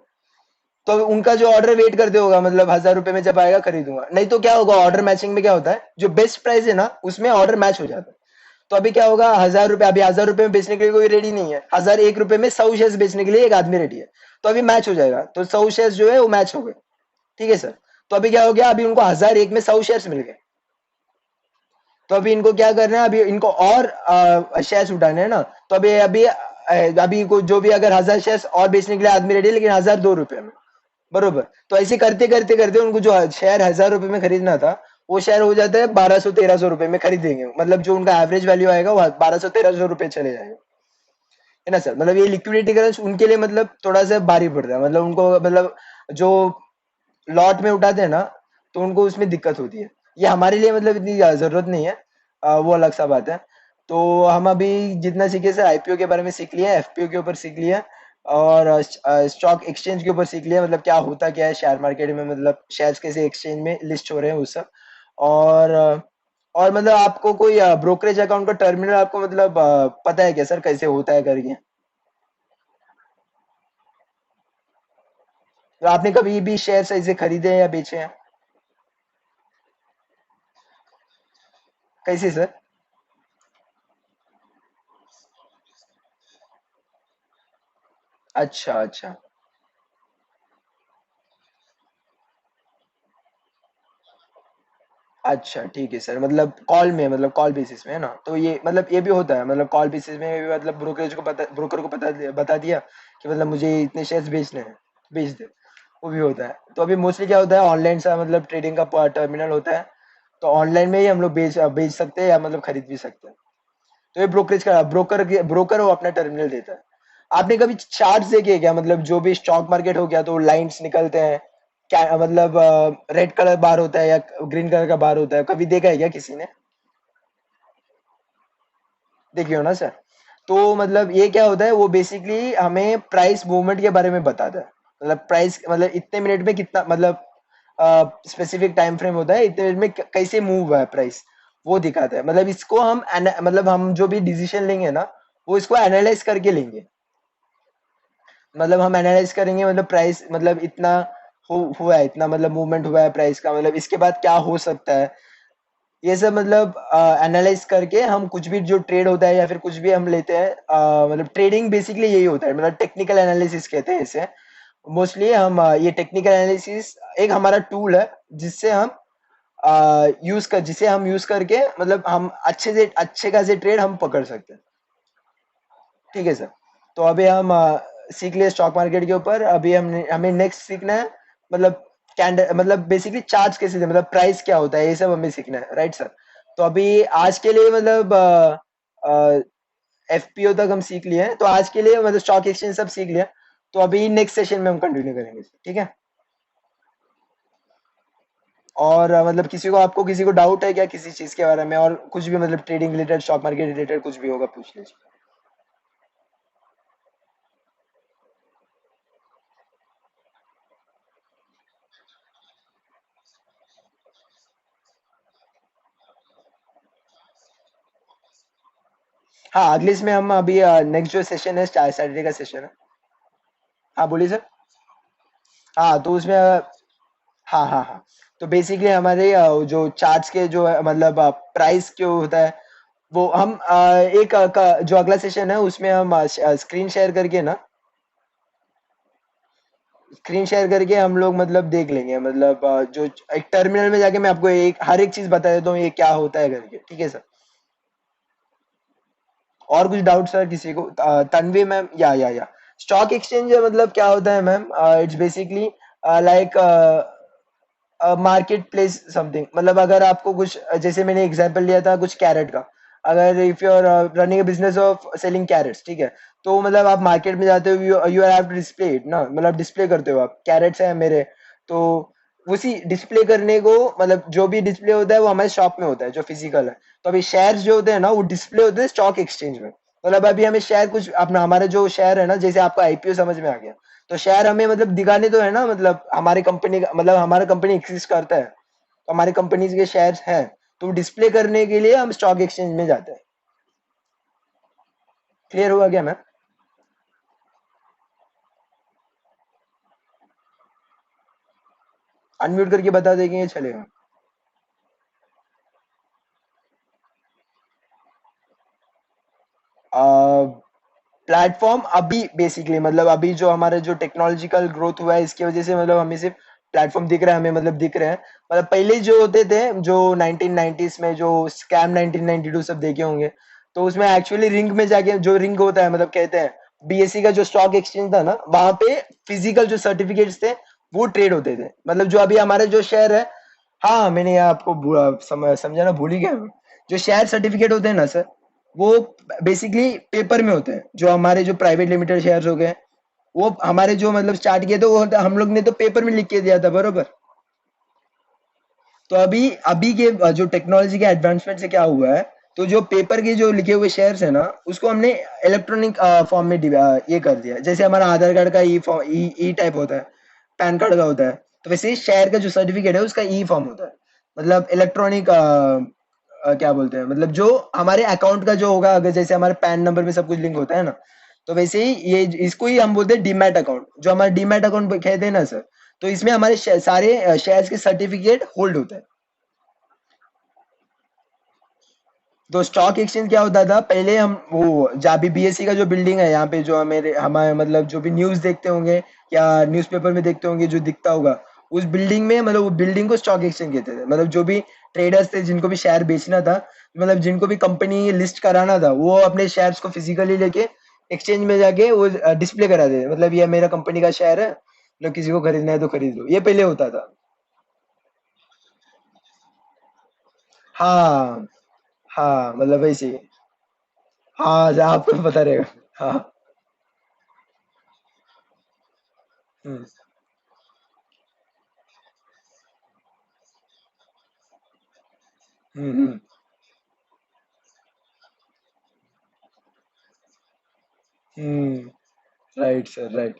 तो उनका जो ऑर्डर वेट करते होगा, मतलब 1000 रुपए में जब आएगा खरीदूंगा। नहीं तो क्या होगा, ऑर्डर मैचिंग में क्या होता है, जो बेस्ट प्राइस है ना उसमें ऑर्डर मैच हो जाता है। तो अभी क्या होगा, 1000 रुपए, अभी 1000 रुपए में बेचने के लिए कोई रेडी नहीं है, 1001 रुपए में 100 शेयर्स बेचने के लिए एक आदमी रेडी है। तो अभी मैच हो जाएगा, तो 100 शेयर्स जो है वो मैच हो गए। ठीक है सर। तो अभी क्या हो गया, अभी उनको 1001 में 100 शेयर्स मिल गए। तो अभी इनको क्या करना है, अभी इनको और शेयर्स उठाने हैं ना। तो अभी अभी अभी को जो भी अगर 1000 शेयर्स और बेचने के लिए आदमी रेडी है, लेकिन 1002 रुपए में, बरोबर। तो ऐसे करते करते करते उनको जो शेयर 1000 रुपए में खरीदना था, वो शेयर हो जाता है 1200-1300 रुपए में खरीदेंगे, मतलब जो उनका एवरेज वैल्यू आएगा वो 1200-1300 रुपए चले जाएगा, है ना सर। मतलब ये लिक्विडिटी करंस उनके लिए मतलब थोड़ा सा भारी पड़ रहा है, मतलब उनको मतलब जो लॉट में उठाते हैं ना, तो उनको उसमें दिक्कत होती है। ये हमारे लिए मतलब इतनी जरूरत नहीं है, वो अलग सा बात है। तो हम अभी जितना सीखे सर, IPO के बारे में सीख लिया, FPO के ऊपर सीख लिया, और स्टॉक एक्सचेंज के ऊपर सीख लिया, मतलब क्या होता क्या है शेयर मार्केट में, मतलब शेयर्स कैसे एक्सचेंज में लिस्ट हो रहे हैं वो सब। और और मतलब आपको कोई ब्रोकरेज अकाउंट का टर्मिनल आपको मतलब पता है क्या सर, कैसे होता है करके। तो आपने कभी भी शेयर ऐसे खरीदे हैं या बेचे हैं, कैसे सर। अच्छा अच्छा। अच्छा ठीक है सर, मतलब कॉल में, मतलब कॉल बेसिस में, है ना। तो ये मतलब ये भी होता है, मतलब कॉल बेसिस में भी, मतलब ब्रोकरेज को पता, ब्रोकर को बता दिया कि मतलब मुझे इतने शेयर्स बेचने हैं, बेच दे, वो भी होता है। तो अभी मोस्टली क्या होता है, ऑनलाइन सा मतलब ट्रेडिंग का टर्मिनल होता है, तो ऑनलाइन में ही हम लोग बेच बेच सकते हैं या मतलब खरीद भी सकते हैं। तो ये ब्रोकरेज का ब्रोकर वो अपना टर्मिनल देता है। आपने कभी चार्ट देखे क्या, मतलब जो भी स्टॉक मार्केट हो गया तो लाइंस निकलते हैं, क्या मतलब रेड कलर बार होता है या ग्रीन कलर का बार होता है, कभी देखा है क्या किसी ने, देखिए हो ना सर। तो मतलब ये क्या होता है, वो बेसिकली हमें प्राइस मूवमेंट के बारे में बताता है, मतलब प्राइस मतलब इतने मिनट में कितना, मतलब स्पेसिफिक टाइम फ्रेम होता है, इतने मिनट में कैसे मूव हुआ है प्राइस, वो दिखाता है। मतलब इसको हम मतलब हम जो भी डिसीजन लेंगे ना, वो इसको एनालाइज करके लेंगे। मतलब हम एनालाइज करेंगे, मतलब प्राइस मतलब इतना हुआ है, इतना मतलब मूवमेंट हुआ है प्राइस का, मतलब इसके बाद क्या हो सकता है, ये सब मतलब एनालाइज करके हम कुछ भी जो ट्रेड होता है या फिर कुछ भी हम लेते हैं, मतलब ट्रेडिंग बेसिकली यही होता है, मतलब टेक्निकल एनालिसिस कहते हैं इसे। मोस्टली हम ये टेक्निकल एनालिसिस एक हमारा टूल है, जिससे हम जिसे हम यूज करके मतलब हम अच्छे खासे ट्रेड हम पकड़ सकते हैं। ठीक है सर। तो अभी हम सीख लिए स्टॉक मार्केट के ऊपर, अभी हम हमें नेक्स्ट सीखना है, मतलब कैंडल, मतलब बेसिकली चार्ज कैसे थे, मतलब प्राइस क्या होता है, ये सब हमें सीखना है, राइट सर। तो अभी आज के लिए मतलब FPO तक हम सीख लिए हैं, तो आज के लिए मतलब स्टॉक एक्सचेंज सब सीख लिया। तो अभी नेक्स्ट सेशन में हम कंटिन्यू करेंगे, ठीक है। और मतलब किसी को, आपको किसी को डाउट है क्या किसी चीज के बारे में, और कुछ भी मतलब trading related, stock market related कुछ भी होगा पूछ लीजिए। हाँ, अगले इसमें हम अभी नेक्स्ट जो सेशन है, सैटरडे का सेशन है। हाँ बोलिए सर। हाँ तो उसमें हाँ हाँ हाँ। तो बेसिकली हमारे जो चार्ट्स के जो है, मतलब प्राइस जो होता है वो हम जो अगला सेशन है उसमें हम स्क्रीन शेयर करके हम लोग मतलब देख लेंगे, मतलब जो एक टर्मिनल में जाके मैं आपको एक हर एक चीज बता देता हूँ ये क्या होता है करके, ठीक है सर। और कुछ डाउट सर किसी को? तन्वी मैम, या स्टॉक एक्सचेंज मतलब क्या होता है ma'am? It's basically like market place something, मतलब अगर आपको कुछ, जैसे मैंने एग्जांपल लिया था कुछ कैरेट का, अगर if you are running a business of selling carrots, ठीक है, तो मतलब आप मार्केट में जाते हो, you have to display it ना, मतलब डिस्प्ले करते हो आप, कैरेट्स है मेरे, तो उसी डिस्प्ले करने को, मतलब जो भी डिस्प्ले होता है वो हमारे शॉप में होता है जो फिजिकल है। तो अभी शेयर्स जो होते हैं ना वो डिस्प्ले होते हैं स्टॉक एक्सचेंज में। मतलब अभी हमें शेयर कुछ अपना, हमारा जो शेयर है ना, जैसे आपका आईपीओ समझ में आ गया, तो शेयर हमें मतलब दिखाने तो है ना, मतलब हमारी कंपनी का, मतलब हमारा कंपनी एग्जिस्ट करता है, तो हमारी कंपनी के शेयर्स हैं, तो डिस्प्ले करने के लिए हम स्टॉक एक्सचेंज में जाते हैं। क्लियर हुआ क्या मैम? अनम्यूट करके बता देंगे ये चलेगा। प्लेटफॉर्म अभी बेसिकली, मतलब अभी जो हमारे जो टेक्नोलॉजिकल ग्रोथ हुआ है इसकी वजह से, मतलब हमें सिर्फ प्लेटफॉर्म दिख रहा है, हमें मतलब दिख रहे हैं। मतलब पहले जो होते थे, जो 1990s में जो स्कैम 1992 सब देखे होंगे, तो उसमें एक्चुअली रिंग में जाके, जो रिंग होता है मतलब कहते हैं, बीएससी का जो स्टॉक एक्सचेंज था ना, वहां पे फिजिकल जो सर्टिफिकेट्स थे वो ट्रेड होते थे, मतलब जो अभी हमारे जो शेयर है। हाँ, मैंने आपको समझाना भूल ही गया। जो शेयर सर्टिफिकेट होते हैं ना सर, वो बेसिकली पेपर में होते हैं। जो हमारे जो प्राइवेट लिमिटेड शेयर्स हो गए, वो हमारे जो मतलब स्टार्ट किए थे, वो हम लोग ने तो पेपर में लिख के दिया था बरोबर। तो अभी अभी के जो टेक्नोलॉजी के एडवांसमेंट से क्या हुआ है, तो जो पेपर के जो लिखे हुए शेयर्स है ना, उसको हमने इलेक्ट्रॉनिक फॉर्म में ये कर दिया। जैसे हमारा आधार कार्ड का ई फॉर्म, ई टाइप होता है, पैन कार्ड का होता है, तो वैसे ही शेयर का जो सर्टिफिकेट है उसका ई फॉर्म होता है, मतलब इलेक्ट्रॉनिक, क्या बोलते हैं, मतलब जो हमारे अकाउंट का जो होगा, अगर जैसे हमारे पैन नंबर में सब कुछ लिंक होता है ना, तो वैसे ही ये इसको ही हम बोलते हैं डीमैट अकाउंट, जो हमारा डीमैट अकाउंट कहते हैं ना सर। तो इसमें हमारे सारे शेयर्स के सर्टिफिकेट होल्ड होते हैं। तो स्टॉक एक्सचेंज क्या होता था पहले, हम वो जहाँ भी बीएससी का जो बिल्डिंग है यहाँ पे, जो हमारे मतलब जो भी न्यूज देखते होंगे या न्यूज़पेपर में देखते होंगे जो दिखता होगा, उस बिल्डिंग में, मतलब वो बिल्डिंग को स्टॉक एक्सचेंज कहते थे। मतलब जो भी ट्रेडर्स थे जिनको भी शेयर बेचना था, मतलब जिनको भी कंपनी लिस्ट कराना था, वो अपने शेयर्स को फिजिकली लेके एक्सचेंज में जाके वो डिस्प्ले करा देते, मतलब ये मेरा कंपनी का शेयर है, मतलब किसी को खरीदना है तो खरीद लो, ये पहले होता था। हाँ हाँ, मतलब वैसे ही। हाँ, जहाँ आपको पता रहेगा। हाँ। हम्म हम्म। हम्म। Right sir, right.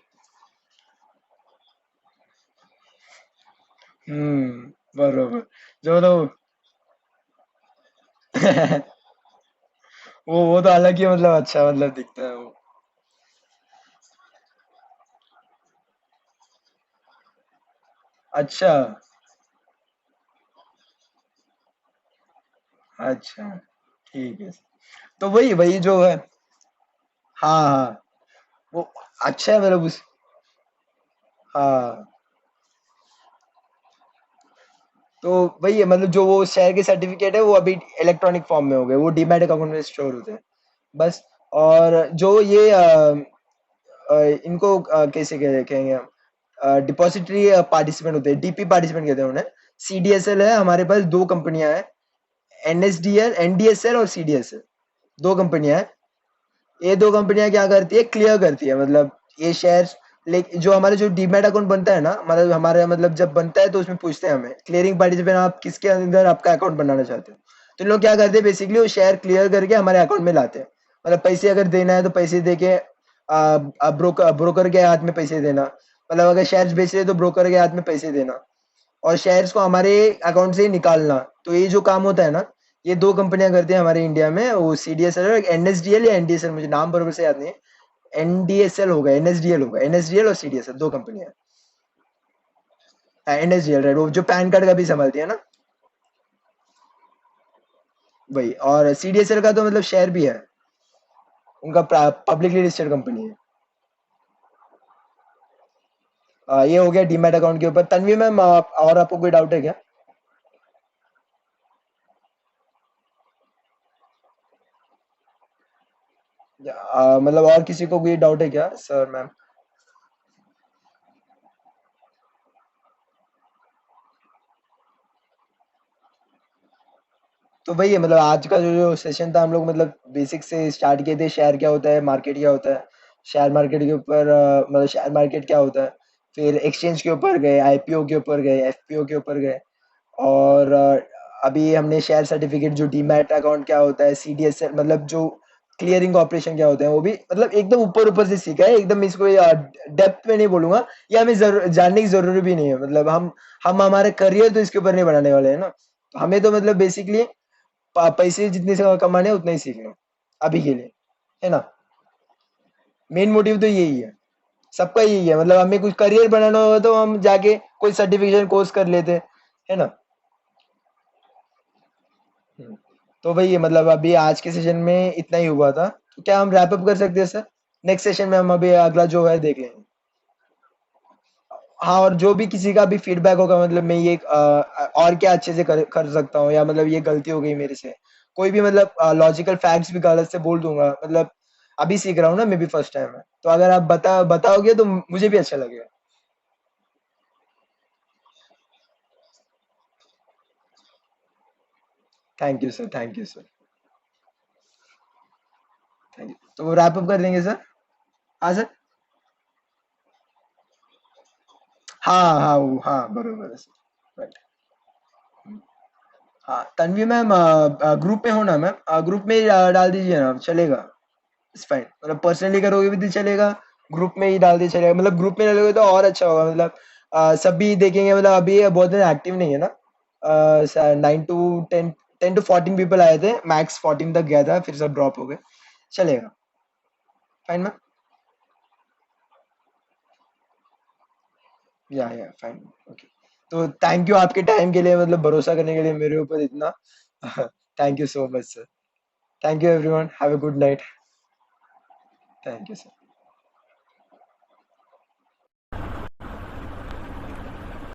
बरोबर। जो लोग वो तो अलग ही, मतलब अच्छा मतलब दिखता है वो। अच्छा। अच्छा, ठीक है। तो वही वही जो है। हाँ हाँ। वो अच्छा है, मतलब उस। हाँ। तो वही है, मतलब जो वो शेयर के सर्टिफिकेट है वो अभी इलेक्ट्रॉनिक फॉर्म में हो गए, वो डीमैट अकाउंट में स्टोर होते हैं बस। और जो ये इनको कैसे कहेंगे हम, डिपॉजिटरी पार्टिसिपेंट होते हैं, डीपी पार्टिसिपेंट कहते हैं उन्हें। सीडीएसएल है हमारे पास, दो कंपनियां हैं, एनएसडीएल, एनडीएसएल और सीडीएसएल, दो कंपनियां हैं। ये दो कंपनियां क्या करती है, क्लियर करती है, मतलब ये शेयर्स। लेकिन जो हमारे जो डीमैट अकाउंट बनता है ना, मतलब हमारे मतलब जब बनता है तो उसमें पूछते हैं हमें क्लियरिंग पार्टिसिपेंट, आप किसके अंदर आपका अकाउंट बनाना चाहते हो। तो इन लोग क्या करते हैं, बेसिकली वो शेयर क्लियर करके हमारे अकाउंट में लाते हैं। मतलब पैसे अगर देना है तो पैसे दे के ब्रोकर ब्रोकर के हाथ में पैसे देना, मतलब अगर शेयर्स बेच रहे हैं तो ब्रोकर के हाथ में पैसे देना, और शेयर्स को हमारे अकाउंट से ही निकालना। तो ये जो काम होता है ना, ये दो कंपनियां करती हैं हमारे इंडिया में, वो सीडीएसएल और एनएसडीएल या एनडीएसएल, मुझे नाम बरोबर से याद नहीं है। एनडीएसएल होगा, एनएसडीएल होगा, एनएसडीएल और सीडीएसएल, दो कंपनियां। एनएसडीएल राइट, वो जो पैन कार्ड का भी संभालती है ना। वही, और सीडीएसएल का तो मतलब शेयर भी है, उनका पब्लिकली लिस्टेड कंपनी है। ये हो गया डीमैट अकाउंट के ऊपर। तन्वी मैम, और आपको कोई डाउट है क्या? मतलब और किसी को कोई डाउट है क्या सर मैम? तो वही है, मतलब आज का जो सेशन था, हम लोग मतलब बेसिक से स्टार्ट किए थे, शेयर क्या होता है, मार्केट क्या होता है, शेयर मार्केट के ऊपर मतलब शेयर मार्केट क्या होता है, फिर एक्सचेंज के ऊपर गए, आईपीओ के ऊपर गए, एफपीओ के ऊपर गए, और अभी हमने शेयर सर्टिफिकेट, जो डीमैट अकाउंट क्या होता है, सीडीएस मतलब जो क्लियरिंग ऑपरेशन क्या होते हैं, वो भी मतलब एकदम ऊपर ऊपर से सीखा है, एकदम इसको डेप्थ में नहीं बोलूंगा, ये हमें जानने की जरूरत भी नहीं है, मतलब हम हमारे करियर तो इसके ऊपर नहीं बनाने वाले हैं ना, तो हमें तो मतलब बेसिकली पैसे जितने से कमाने हैं उतना ही सीखना अभी के लिए, है ना। मेन मोटिव तो यही है, सबका यही है, मतलब हमें कुछ करियर बनाना होगा तो हम जाके कोई सर्टिफिकेशन कोर्स कर लेते, है ना। हम्म। तो वही है, मतलब अभी आज के सेशन में इतना ही हुआ था, तो क्या हम रैप अप कर सकते हैं सर? नेक्स्ट सेशन में हम अभी अगला जो है देख लेंगे। हाँ, और जो भी किसी का भी फीडबैक होगा, मतलब मैं ये और क्या अच्छे से कर सकता हूँ, या मतलब ये गलती हो गई मेरे से, कोई भी मतलब लॉजिकल फैक्ट्स भी गलत से बोल दूंगा, मतलब अभी सीख रहा हूँ ना, मैं भी फर्स्ट टाइम है, तो अगर आप बताओगे तो मुझे भी अच्छा लगेगा। Thank you sir, thank you sir, thank you. तो रैप अप कर देंगे सर? हाँ सर। हाँ हाँ, वो हाँ, बरोबर है सर, राइट। हाँ, तन्वी मैम, ग्रुप में हो ना मैम? ग्रुप में ही डाल दीजिए ना, चलेगा। इट्स फाइन, मतलब पर्सनली करोगे भी तो चलेगा, ग्रुप में ही डाल दिए चलेगा, मतलब ग्रुप में डालोगे तो और अच्छा होगा, मतलब सभी देखेंगे, मतलब अभी ये बहुत दिन एक्टिव नहीं है ना, 9 to 10, 10 to 14 पीपल आए थे, मैक्स 14 तक गया था, फिर सब ड्रॉप हो गए। चलेगा, फाइन मैम। या फाइन। ओके। तो थैंक यू आपके टाइम के लिए, मतलब भरोसा करने के लिए मेरे ऊपर इतना। Thank you so much sir. Thank you everyone, have a good night. Thank you sir.